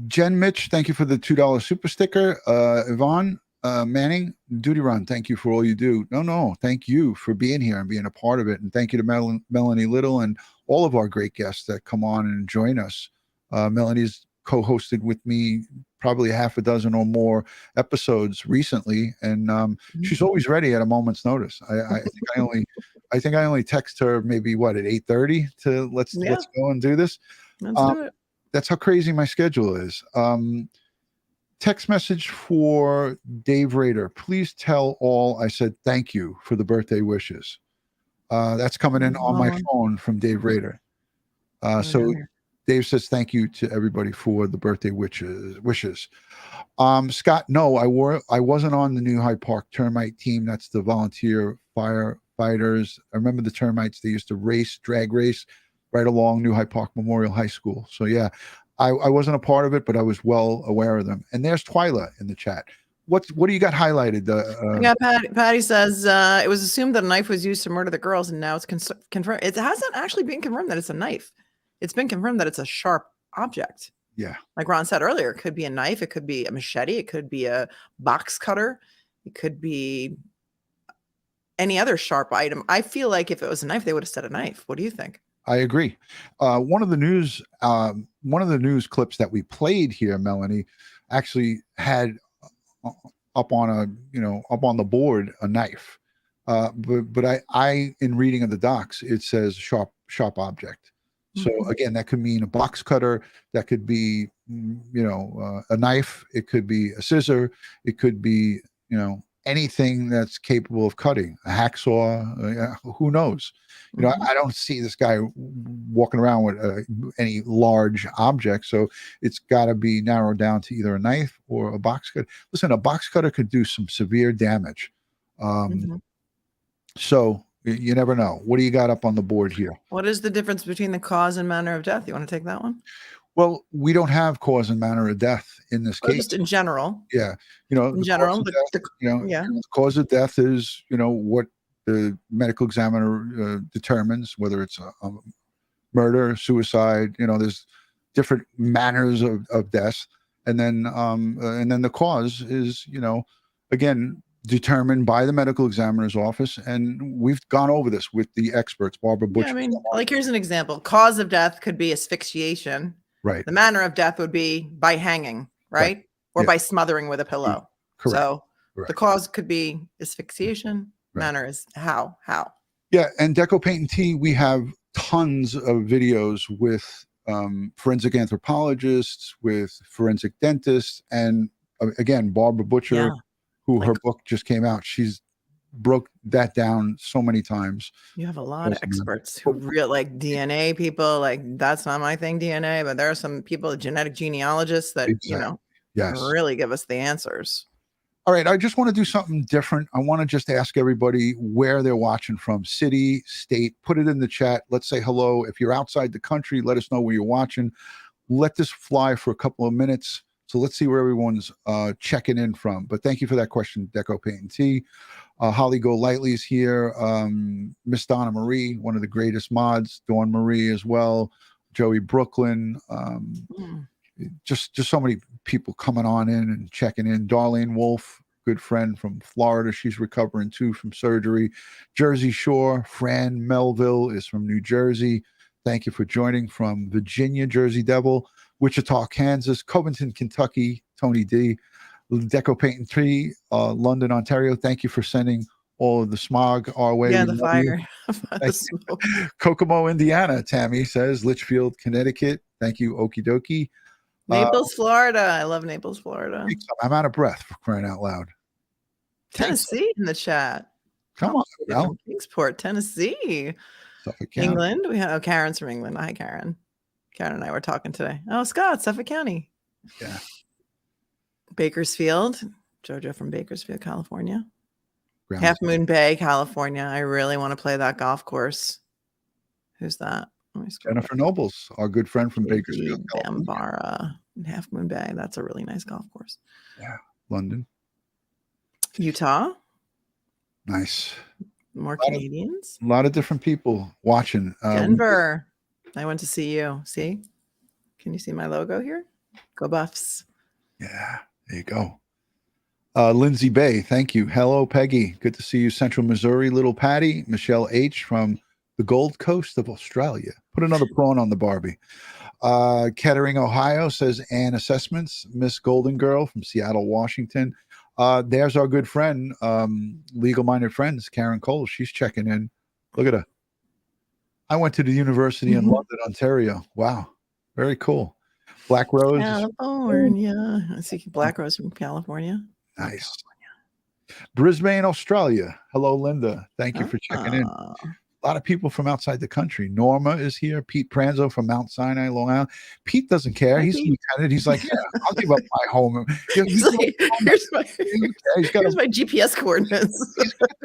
Jen Mitch, thank you for the $2 super sticker. Yvonne Manning, DutyRon, thank you for all you do. No, thank you for being here and being a part of it. And thank you to Melanie Little and all of our great guests that come on and join us. Melanie's co-hosted with me probably half a dozen or more episodes recently, and she's always ready at a moment's notice. I think I only text her maybe at 8:30 to let's go and do this. Let's do it. That's how crazy my schedule is. Text message for Dave Rader. Please tell all I said thank you for the birthday wishes. That's coming in on my phone from Dave Rader. So Dave says thank you to everybody for the birthday wishes. Scott, no, I wasn't on the New Hyde Park termite team. That's the volunteer firefighters. I remember the termites. They used to drag race right along New Hyde Park Memorial High School. So yeah, I wasn't a part of it, but I was well aware of them. And there's Twyla in the chat. What do you got highlighted? Patty says it was assumed that a knife was used to murder the girls, and now it's confirmed. It hasn't actually been confirmed that it's a knife. It's been confirmed that it's a sharp object. Yeah. Like Ron said earlier, it could be a knife. It could be a machete. It could be a box cutter. It could be any other sharp item. I feel like if it was a knife, they would have said a knife. What do you think? I agree. One of the news clips that we played here, Melanie, actually had up on the board a knife. But I in reading of the docs, it says sharp object. So again, that could mean a box cutter. That could be, a knife. It could be a scissor. It could be, anything that's capable of cutting, a hacksaw, who knows? You know, I don't see this guy walking around with any large object, so it's got to be narrowed down to either a knife or a box cutter. Listen, a box cutter could do some severe damage. So you never know. What do you got up on the board here? What is the difference between the cause and manner of death? You want to take that one? Well, we don't have cause and manner of death in this case. Just in general. Yeah. You know, In general, the cause of death is, you know, what the medical examiner determines, whether it's a murder, suicide, you know, there's different manners of death. And then the cause is, you know, again, determined by the medical examiner's office. And we've gone over this with the experts, Barbara Butcher. Yeah, I mean, like, here's an example. Cause of death could be asphyxiation. Right. The manner of death would be by hanging, right? Or by smothering with a pillow. Correct. So the cause could be asphyxiation. Manner is how. Yeah. And Deco Paint and Tea, we have tons of videos with forensic anthropologists, with forensic dentists, and again, Barbara Butcher, who her book just came out. She's broke that down so many times. You have a lot of experts who like DNA people, like that's not my thing, DNA, but there are some people, genetic genealogists that, you know, really give us the answers. All right. I just want to do something different. I want to just ask everybody where they're watching from, city, state, put it in the chat. Let's say hello. If you're outside the country, let us know where you're watching. Let this fly for a couple of minutes. So let's see where everyone's checking in from. But thank you for that question, Deco Paint and Tea. Holly Go Lightly's here. Miss Donna Marie, one of the greatest mods. Dawn Marie as well. Joey Brooklyn. Just so many people coming on in and checking in. Darlene Wolf, good friend from Florida. She's recovering too from surgery. Jersey Shore. Fran Melville is from New Jersey. Thank you for joining. From Virginia, Jersey Devil. Wichita, Kansas. Covington, Kentucky. Tony D. Deco Paint and Tree, London, Ontario. Thank you for sending all of the smog our way. Yeah, the fire. Kokomo, Indiana, Tammy says. Litchfield, Connecticut. Thank you, okie dokie. Naples, Florida. I love Naples, Florida. I'm out of breath for crying out loud. Tennessee in the chat. Come on, from Kingsport, Tennessee. England. We have Karen's from England. Hi, Karen. Karen and I were talking today. Oh, Scott, Suffolk County. Yeah. Bakersfield. Jojo from Bakersfield, California. Half Moon Bay, California. I really want to play that golf course. Who's that? Jennifer Nobles, our good friend from Bakersfield, Bambara, Half Moon Bay. That's a really nice golf course. Yeah. London. Utah. Nice. More Canadians. A lot of different people watching. Denver. I went to see you. See? Can you see my logo here? Go Buffs. Yeah. There you go. Lindsay Bay, thank you. Hello, Peggy. Good to see you. Central Missouri, Little Patty. Michelle H. from the Gold Coast of Australia. Put another prawn on the Barbie. Kettering, Ohio says Ann Assessments. Miss Golden Girl from Seattle, Washington. There's our good friend, Legal Minded Friends, Karen Cole. She's checking in. Look at her. I went to the university in London, Ontario. Wow. Very cool. Black Rose. California. I see Black Rose from California. Nice. Brisbane, Australia. Hello, Linda. Thank you for checking in. A lot of people from outside the country. Norma is here. Pete Pranzo from Mount Sinai, Long Island. Pete doesn't care. He's a lieutenant. He's like, yeah, I'll give up my home. Here's my GPS coordinates.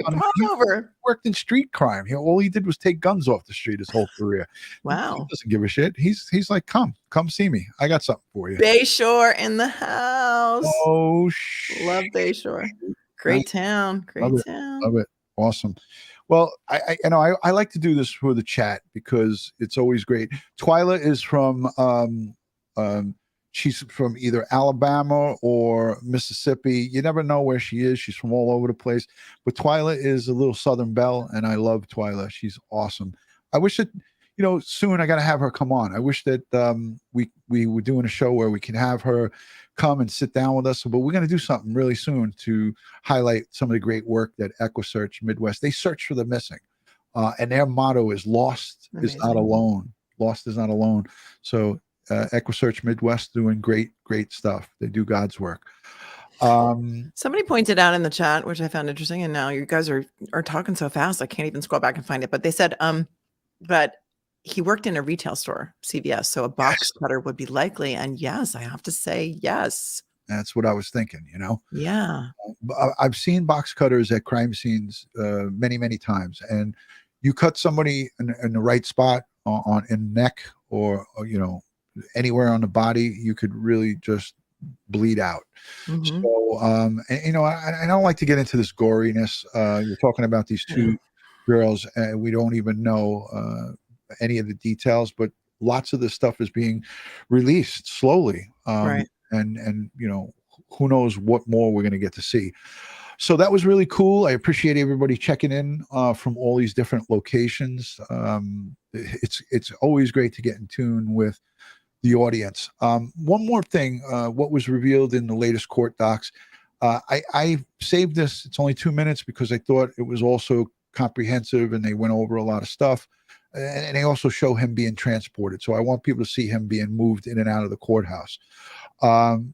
Come on over. Worked in street crime. All he did was take guns off the street his whole career. Wow. He doesn't give a shit. He's like, come see me. I got something for you. Bayshore in the house. Oh, love Bayshore. Great town. Great town. Love it. Awesome. Well, I like to do this for the chat because it's always great. Twyla is from she's from either Alabama or Mississippi. You never know where she is. She's from all over the place. But Twyla is a little Southern belle, and I love Twyla. She's awesome. I wish that soon I got to have her come on. I wish that we were doing a show where we can have her come and sit down with us. But we're going to do something really soon to highlight some of the great work that EquiSearch Midwest. They search for the missing, and their motto is "Lost is not alone." Lost is not alone. So EquiSearch Midwest doing great stuff. They do God's work. Somebody pointed out in the chat, which I found interesting, and now you guys are talking so fast I can't even scroll back and find it. But they said, but he worked in a retail store, CVS, so a box cutter would be likely. And yes, I have to say yes. That's what I was thinking. Yeah. I've seen box cutters at crime scenes many, many times, and you cut somebody in the right spot in the neck or anywhere on the body, you could really just bleed out. Mhm. So, I don't like to get into this goriness. You're talking about these two girls, and we don't even know any of the details, but lots of this stuff is being released slowly. Right. And who knows what more we're going to get to see. So that was really cool. I appreciate everybody checking in from all these different locations. It's always great to get in tune with the audience. One more thing, what was revealed in the latest court docs. I saved this. It's only 2 minutes because I thought it was also comprehensive and they went over a lot of stuff. And they also show him being transported. So I want people to see him being moved in and out of the courthouse.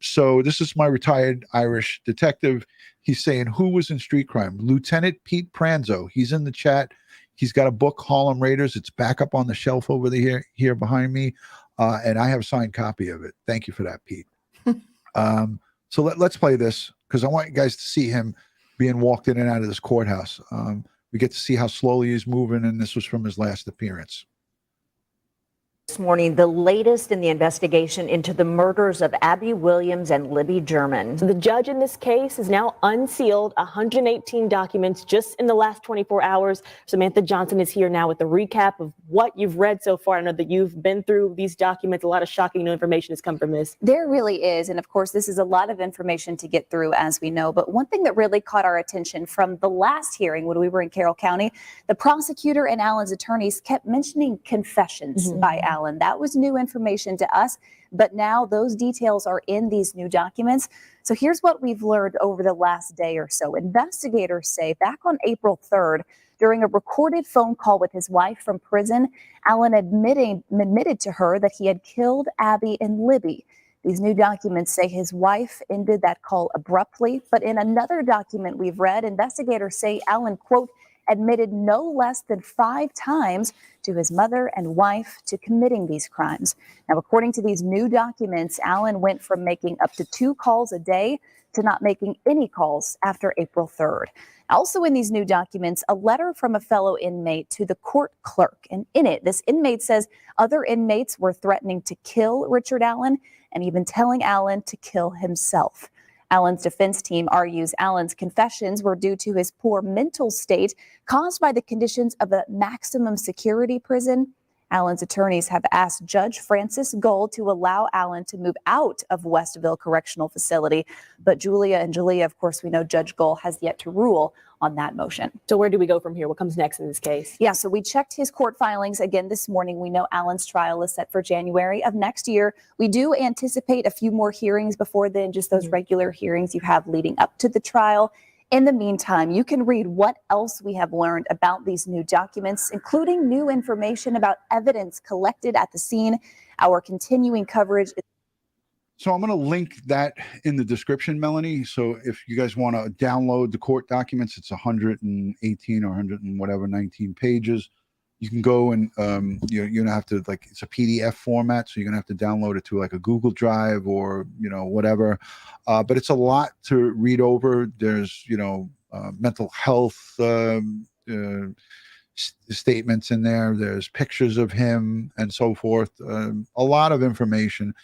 So this is my retired Irish detective. He's saying, who was in street crime? Lieutenant Pete Pranzo. He's in the chat. He's got a book, Harlem Raiders. It's back up on the shelf over here behind me. And I have a signed copy of it. Thank you for that, Pete. So let's play this because I want you guys to see him being walked in and out of this courthouse. We get to see how slowly he's moving, and this was from his last appearance. This morning, the latest in the investigation into the murders of Abby Williams and Libby German. The judge in this case has now unsealed 118 documents just in the last 24 hours. Samantha Johnson is here now with the recap of what you've read so far. I know that you've been through these documents. A lot of shocking new information has come from this. There really is. And of course, this is a lot of information to get through, as we know. But one thing that really caught our attention from the last hearing when we were in Carroll County, the prosecutor and Allen's attorneys kept mentioning confessions by Allen. That was new information to us, but now those details are in these new documents. So here's what we've learned over the last day or so. Investigators say back on April 3rd, during a recorded phone call with his wife from prison, Allen admitted to her that he had killed Abby and Libby. These new documents say his wife ended that call abruptly, but in another document we've read, investigators say Allen, quote, admitted no less than 5 times to his mother and wife to committing these crimes. Now, according to these new documents, Allen went from making up to 2 calls a day to not making any calls after April 3rd. Also in these new documents, a letter from a fellow inmate to the court clerk. And in it, this inmate says other inmates were threatening to kill Richard Allen and even telling Allen to kill himself. Allen's defense team argues Allen's confessions were due to his poor mental state caused by the conditions of a maximum security prison. Allen's attorneys have asked Judge Francis Gold to allow Allen to move out of Westville Correctional Facility. But Julia and Julia, of course, we know Judge Gold has yet to rule on that motion. So where do we go from here? What comes next in this case? Yeah, so we checked his court filings again this morning. We know Allen's trial is set for January of next year. We do anticipate a few more hearings before then, just those regular hearings you have leading up to the trial. In the meantime, you can read what else we have learned about these new documents, including new information about evidence collected at the scene. Our continuing coverage is So I'm going to link that in the description, Melanie. So if you guys want to download the court documents, it's 118 or 100 and whatever, 19 pages. You can go and you're going to have to, like, it's a PDF format. So you're going to have to download it to like a Google Drive or, whatever. But it's a lot to read over. There's, mental health statements in there. There's pictures of him and so forth. A lot of information.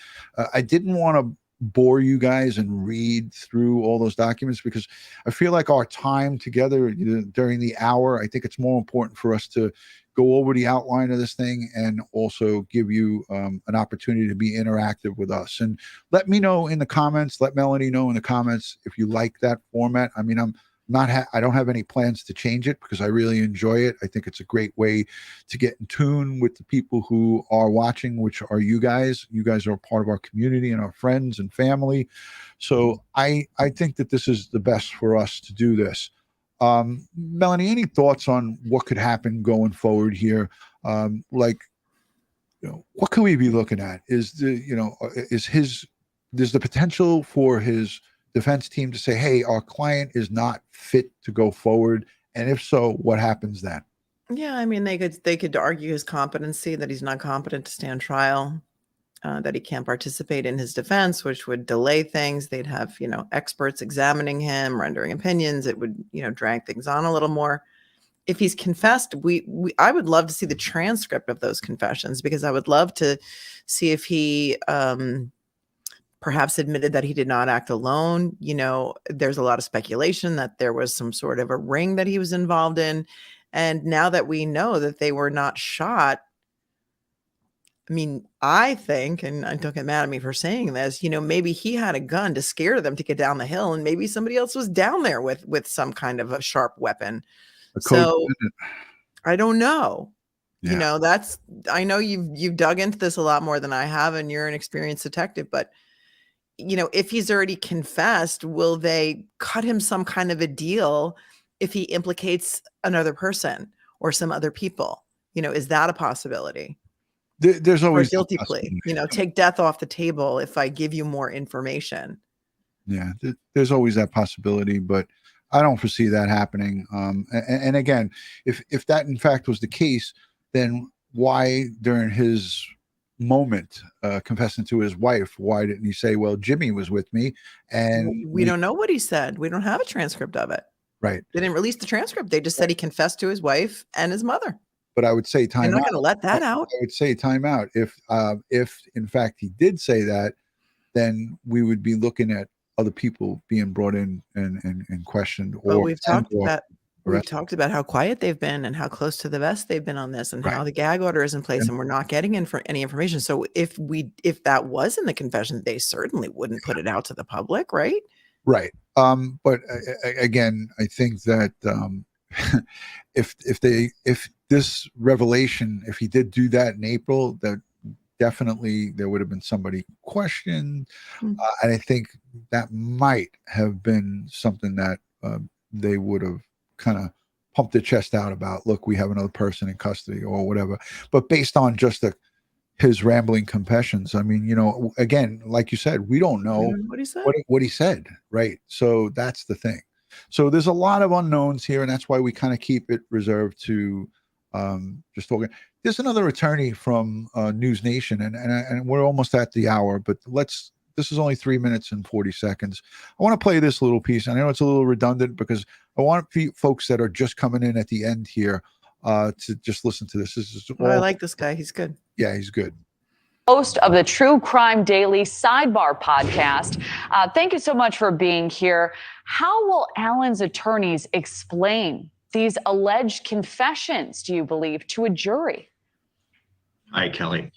I didn't want to bore you guys and read through all those documents because I feel like our time together during the hour, I think it's more important for us to go over the outline of this thing and also give you an opportunity to be interactive with us. And let me know in the comments, let Melanie know in the comments if you like that format. I mean, I don't have any plans to change it because I really enjoy it. I think it's a great way to get in tune with the people who are watching, which are you guys. You guys are a part of our community and our friends and family. So I think that this is the best for us to do this. Melanie, any thoughts on what could happen going forward here? What could we be looking at? There's the potential for his defense team to say, hey, our client is not fit to go forward? And if so, what happens then? Yeah, I mean, they could argue his competency, that he's not competent to stand trial, that he can't participate in his defense, which would delay things. They'd have, experts examining him, rendering opinions. It would, drag things on a little more. If he's confessed, I would love to see the transcript of those confessions, because I would love to see if he perhaps admitted that he did not act alone. There's a lot of speculation that there was some sort of a ring that he was involved in. And now that we know that they were not shot, I mean, I think, and don't get mad at me for saying this, maybe he had a gun to scare them to get down the hill, and maybe somebody else was down there with some kind of a sharp weapon. So I don't know. Yeah. I know you've dug into this a lot more than I have, and you're an experienced detective, but if he's already confessed, will they cut him some kind of a deal if he implicates another person or some other people? Is that a possibility? There's always a guilty plea. Take death off the table if I give you more information. Yeah, there's always that possibility, but I don't foresee that happening. And again, if that in fact was the case, then why during his moment confessing to his wife, why didn't he say, well, Jimmy was with me? And we don't know what he said. We don't have a transcript of it. Right. They didn't release the transcript. They just said he confessed to his wife and his mother. But I would say time out. They're not going to let that out. I would say time out. If in fact he did say that, then we would be looking at other people being brought in and questioned. But we've talked about how quiet they've been and how close to the vest they've been on this, and how the gag order is in place, and we're not getting in for any information. So if that was in the confession, they certainly wouldn't put it out to the public, right? Right. But again, I think that if this revelation, if he did do that in April, that definitely there would have been somebody questioned. And I think that might have been something that they would have kind of pumped their chest out about. Look, we have another person in custody or whatever. But based on just his rambling confessions, I mean, again, like you said, we don't know what he said. Right. So that's the thing. So there's a lot of unknowns here, and that's why we kind of keep it reserved to just talking. There's another attorney from News Nation, and we're almost at the hour, but this is only 3 minutes and 40 seconds. I want to play this little piece. I know it's a little redundant because I want folks that are just coming in at the end here to just listen to this. I like this guy. He's good. Yeah, he's good. Host of the True Crime Daily Sidebar podcast. Thank you so much for being here. How will Allen's attorneys explain these alleged confessions, do you believe, to a jury? Hi, Kelly.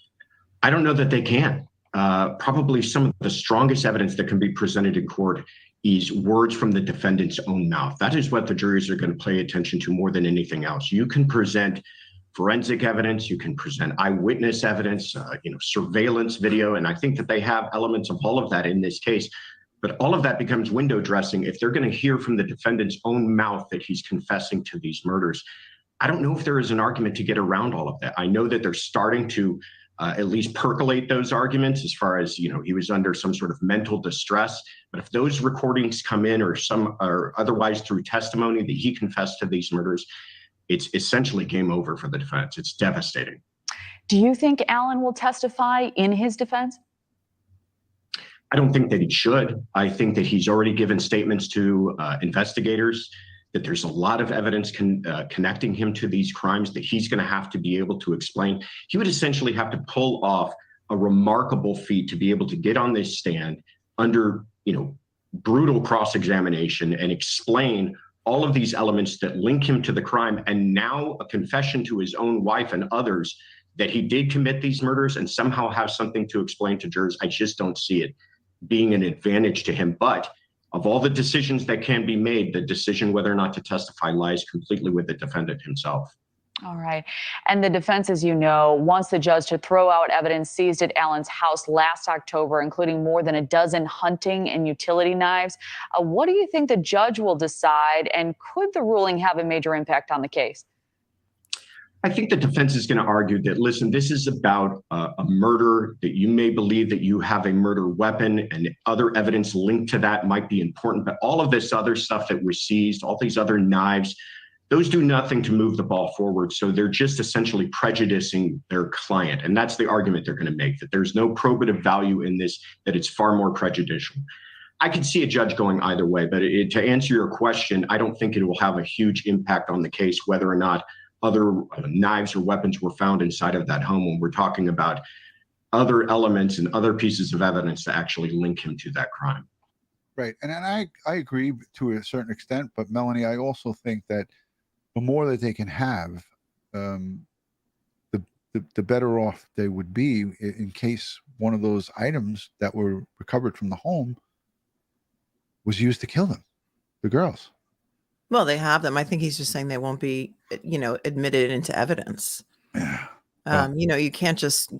I don't know that they can. Probably some of the strongest evidence that can be presented in court is words from the defendant's own mouth. That is what the juries are going to pay attention to more than anything else. You can present forensic evidence, you can present eyewitness evidence, surveillance video, and I think that they have elements of all of that in this case. But all of that becomes window dressing if they're going to hear from the defendant's own mouth that he's confessing to these murders. I don't know if there is an argument to get around all of that. I know that they're starting to at least percolate those arguments as far as, he was under some sort of mental distress. But if those recordings come in or otherwise through testimony that he confessed to these murders, it's essentially game over for the defense. It's devastating. Do you think Allen will testify in his defense? I don't think that he should. I think that he's already given statements to investigators that there's a lot of evidence connecting him to these crimes that he's going to have to be able to explain. He would essentially have to pull off a remarkable feat to be able to get on this stand under, brutal cross-examination and explain all of these elements that link him to the crime, and now a confession to his own wife and others that he did commit these murders and somehow have something to explain to jurors. I just don't see it being an advantage to him. But of all the decisions that can be made, the decision whether or not to testify lies completely with the defendant himself. All right. And the defense, as you know, wants the judge to throw out evidence seized at Allen's house last October, including more than a dozen hunting and utility knives. What do you think the judge will decide, and could the ruling have a major impact on the case? I think the defense is going to argue that, listen, this is about a murder, that you may believe that you have a murder weapon and other evidence linked to that might be important. But all of this other stuff that was seized, all these other knives, those do nothing to move the ball forward. So they're just essentially prejudicing their client. And that's the argument they're going to make, that there's no probative value in this, that it's far more prejudicial. I could see a judge going either way, but to answer your question, I don't think it will have a huge impact on the case, whether or not other knives or weapons were found inside of that home, when we're talking about other elements and other pieces of evidence to actually link him to that crime. Right. And I agree to a certain extent, but Melanie, I also think that the more that they can have, the better off they would be in case one of those items that were recovered from the home was used to kill them, the girls. Well, they have them. I think he's just saying they won't be, admitted into evidence. Yeah. You can't just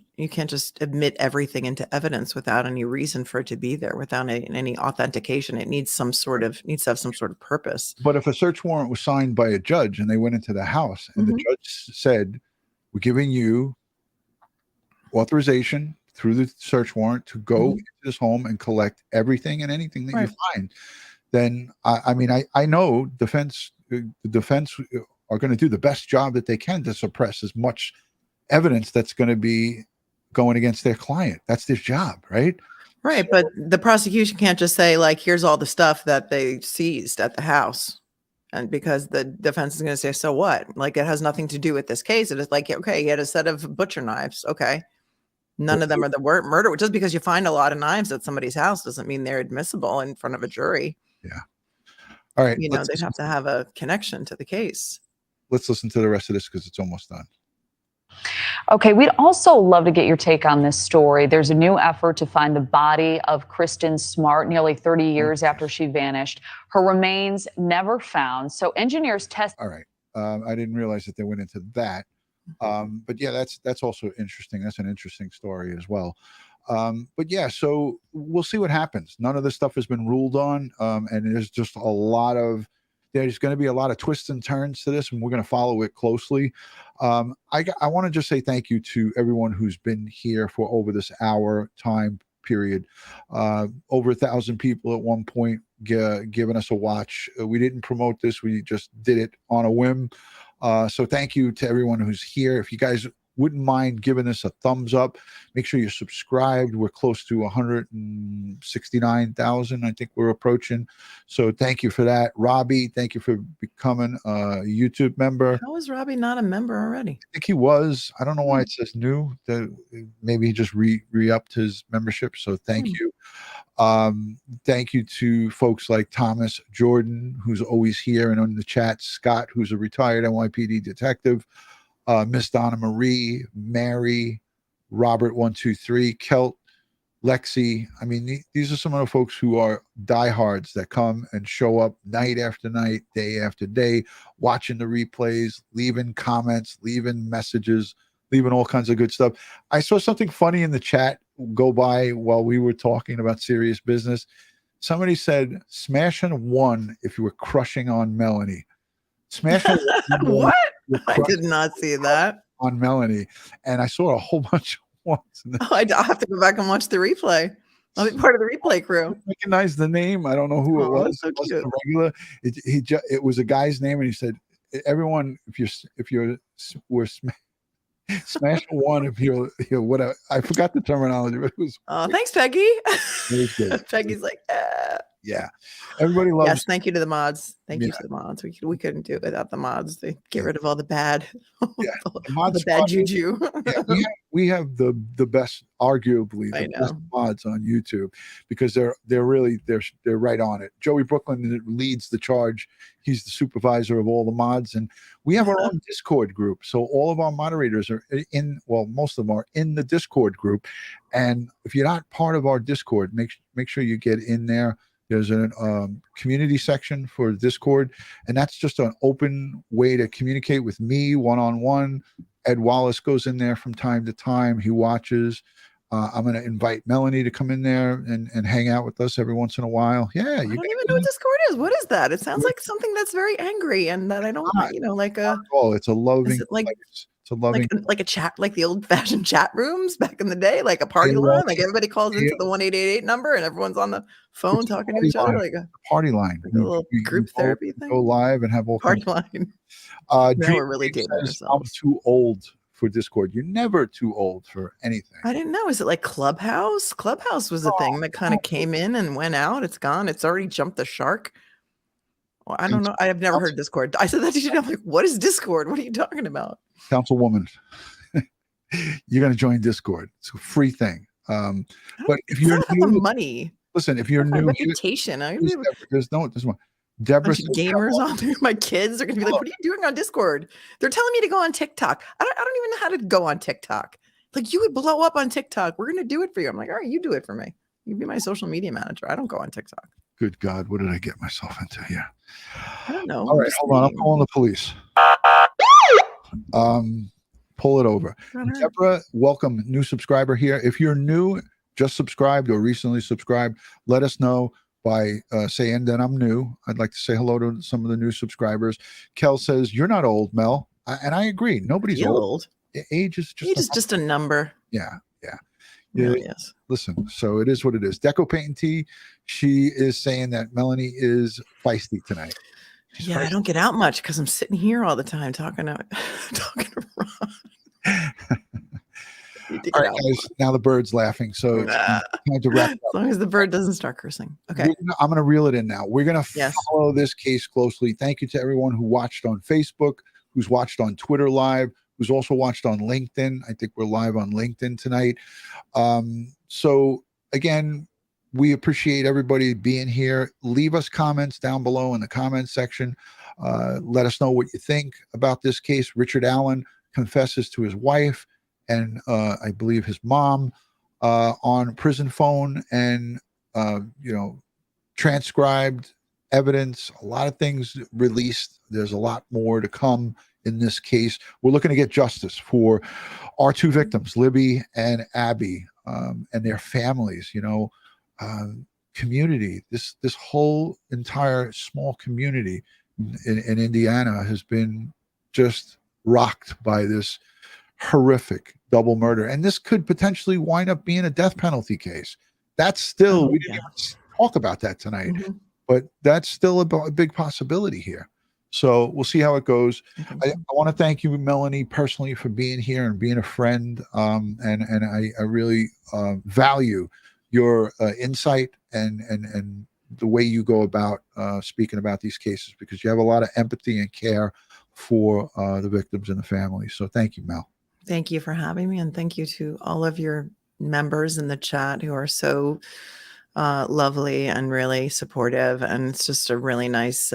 admit everything into evidence without any reason for it to be there, without any authentication. It needs to have some sort of purpose. But if a search warrant was signed by a judge and they went into the house and the judge said, "We're giving you authorization through the search warrant to go into this home and collect everything and anything that you find," then I know the defense are going to do the best job that they can to suppress as much evidence that's going to be going against their client. That's their job, right? Right. But the prosecution can't just say, like, here's all the stuff that they seized at the house. And because the defense is going to say, so what? Like, it has nothing to do with this case. It is like, okay, he had a set of butcher knives. Okay. None of them are the murder. Just because you find a lot of knives at somebody's house doesn't mean they're admissible in front of a jury. Yeah. All right. They'd have to have a connection to the case. Let's listen to the rest of this because it's almost done. Okay, we'd also love to get your take on this story. There's a new effort to find the body of Kristen Smart nearly 30 years after she vanished. Her remains never found. So engineers test. All right. I didn't realize that they went into that. But yeah, that's also interesting. That's an interesting story as well. But yeah, so we'll see what happens. None of this stuff has been ruled on. And there's just there's going to be a lot of twists and turns to this, and we're going to follow it closely. I want to just say thank you to everyone who's been here for over this hour time period. Over 1,000 people at one point giving us a watch. We didn't promote this. We just did it on a whim. So thank you to everyone who's here. If you guys wouldn't mind giving us a thumbs up, make sure you're subscribed. We're close to 169,000. I think we're approaching. So thank you for that. Robbie, thank you for becoming a YouTube member. How is Robbie not a member already? I think he was. I don't know why it says new. Maybe he just re-upped his membership. So thank you. Thank you to folks like Thomas Jordan, who's always here and on the chat. Scott, who's a retired NYPD detective. Miss Donna Marie, Mary, Robert 123, Kelt, Lexi. I mean, these are some of the folks who are diehards that come and show up night after night, day after day, watching the replays, leaving comments, leaving messages, leaving all kinds of good stuff. I saw something funny in the chat go by while we were talking about serious business. Somebody said, "Smash and one if you were crushing on Melanie." Smash and what? I did not see that on Melanie, and I saw a whole bunch of ones. I'll have to go back and watch the replay. I'll be part of the replay crew. I recognize the name. I don't know who it was. So it wasn't a regular. It was a guy's name, and he said, "Everyone, if we're smash one if you're whatever." I forgot the terminology, but it was. Oh, thanks, Peggy. Good. Peggy's like, yeah. Everybody loves. Yes, thank you to the mods. Thank you to the mods. We couldn't do it without the mods. They get rid of all the bad, the bad juju. we have the best, arguably the best mods on YouTube because they're right on it. Joey Brooklyn leads the charge. He's the supervisor of all the mods, and we have our own Discord group. So all of our moderators are most of them are in the Discord group. And if you're not part of our Discord, make sure you get in there. There's a community section for Discord, and that's just an open way to communicate with me one-on-one. Ed Wallace goes in there from time to time. He watches. I'm going to invite Melanie to come in there and hang out with us every once in a while. Yeah. I don't even know what Discord is. What is that? It sounds like something that's very angry and that I don't, like a. Oh, it's a loving like place. a loving, like a chat, like the old fashioned chat rooms back in the day, like a party line. Like everybody calls into the 1-888 number and everyone's on the phone talking to each other, like a party line, like a little group therapy thing. Go live and have all Party kinds. line. Now we're really dating I'm ourselves. too old for Discord. You're never too old for anything. I didn't know. Is it like Clubhouse? Clubhouse was a thing that kind of came in and went out. It's gone. It's already jumped the shark. Well, I don't know. I have never heard Discord. I said that to you. I'm like, what is Discord? What are you talking about? Councilwoman, you're going to join Discord. It's a free thing. But if you're new, money, listen, if you're new, reputation. There's one. Deborah, gamers on there. My kids are going to be like, what are you doing on Discord? They're telling me to go on TikTok. I don't even know how to go on TikTok. Like, you would blow up on TikTok. We're going to do it for you. I'm like, all right, you do it for me. You be my social media manager. I don't go on TikTok. Good God, what did I get myself into here? I don't know. All right, hold on. I'm calling the police. Pull it over. Deborah, welcome, new subscriber here. If you're new, just subscribed or recently subscribed, let us know by saying that I'm new. I'd like to say hello to some of the new subscribers. Kel says, you're not old, Mel. And I agree. Nobody's old. Age is just a number. Yeah. Yes. Listen, so it is what it is. Deco Paint Tea, she is saying that Melanie is feisty tonight. She's feisty. I don't get out much because I'm sitting here all the time talking to Ron. All right, guys, now the bird's laughing, so it's time to wrap up. As long as the bird doesn't start cursing. Okay. I'm going to reel it in now. We're going to follow this case closely. Thank you to everyone who watched on Facebook, who's watched on Twitter Live, who's also watched on LinkedIn. I think we're live on LinkedIn tonight. So again, we appreciate everybody being here. Leave us comments down below in the comments section. Let us know what you think about this case. Richard Allen confesses to his wife and I believe his mom on prison phone and, transcribed evidence, a lot of things released. There's a lot more to come in this case. We're looking to get justice for our two victims, Libby and Abby, and their families, community. This whole entire small community in Indiana has been just rocked by this horrific double murder. And this could potentially wind up being a death penalty case. That's still, we didn't even talk about that tonight, but that's still a big possibility here. So we'll see how it goes. I want to thank you, Melanie, personally for being here and being a friend. And I really value your insight and the way you go about speaking about these cases, because you have a lot of empathy and care for the victims and the families. So thank you, Mel. Thank you for having me. And thank you to all of your members in the chat who are so lovely and really supportive. And it's just a really nice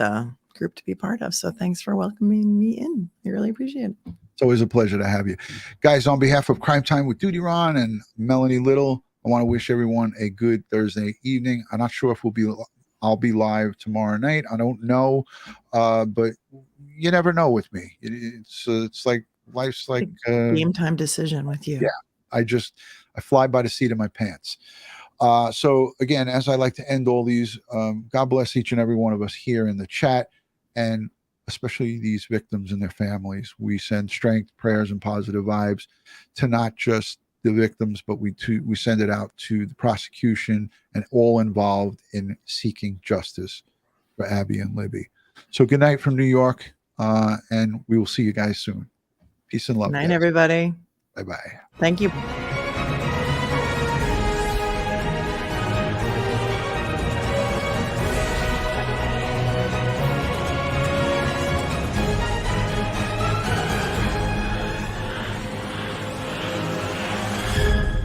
group to be part of. So thanks for welcoming me in. I really appreciate it. It's always a pleasure to have you. Guys, on behalf of Crime Time with DutyRon and Melanie Little, I want to wish everyone a good Thursday evening. I'm not sure if I'll be live tomorrow night. I don't know, but you never know with me. It's like life's like a game time decision with you. Yeah, I fly by the seat of my pants. So again, as I like to end all these, God bless each and every one of us here in the chat, and especially these victims and their families. We send strength, prayers, and positive vibes to not just the victims, but we send it out to the prosecution and all involved in seeking justice for Abby and Libby. So good night from New York, and we will see you guys soon. Peace and love. Good night, everybody. Bye-bye. Thank you.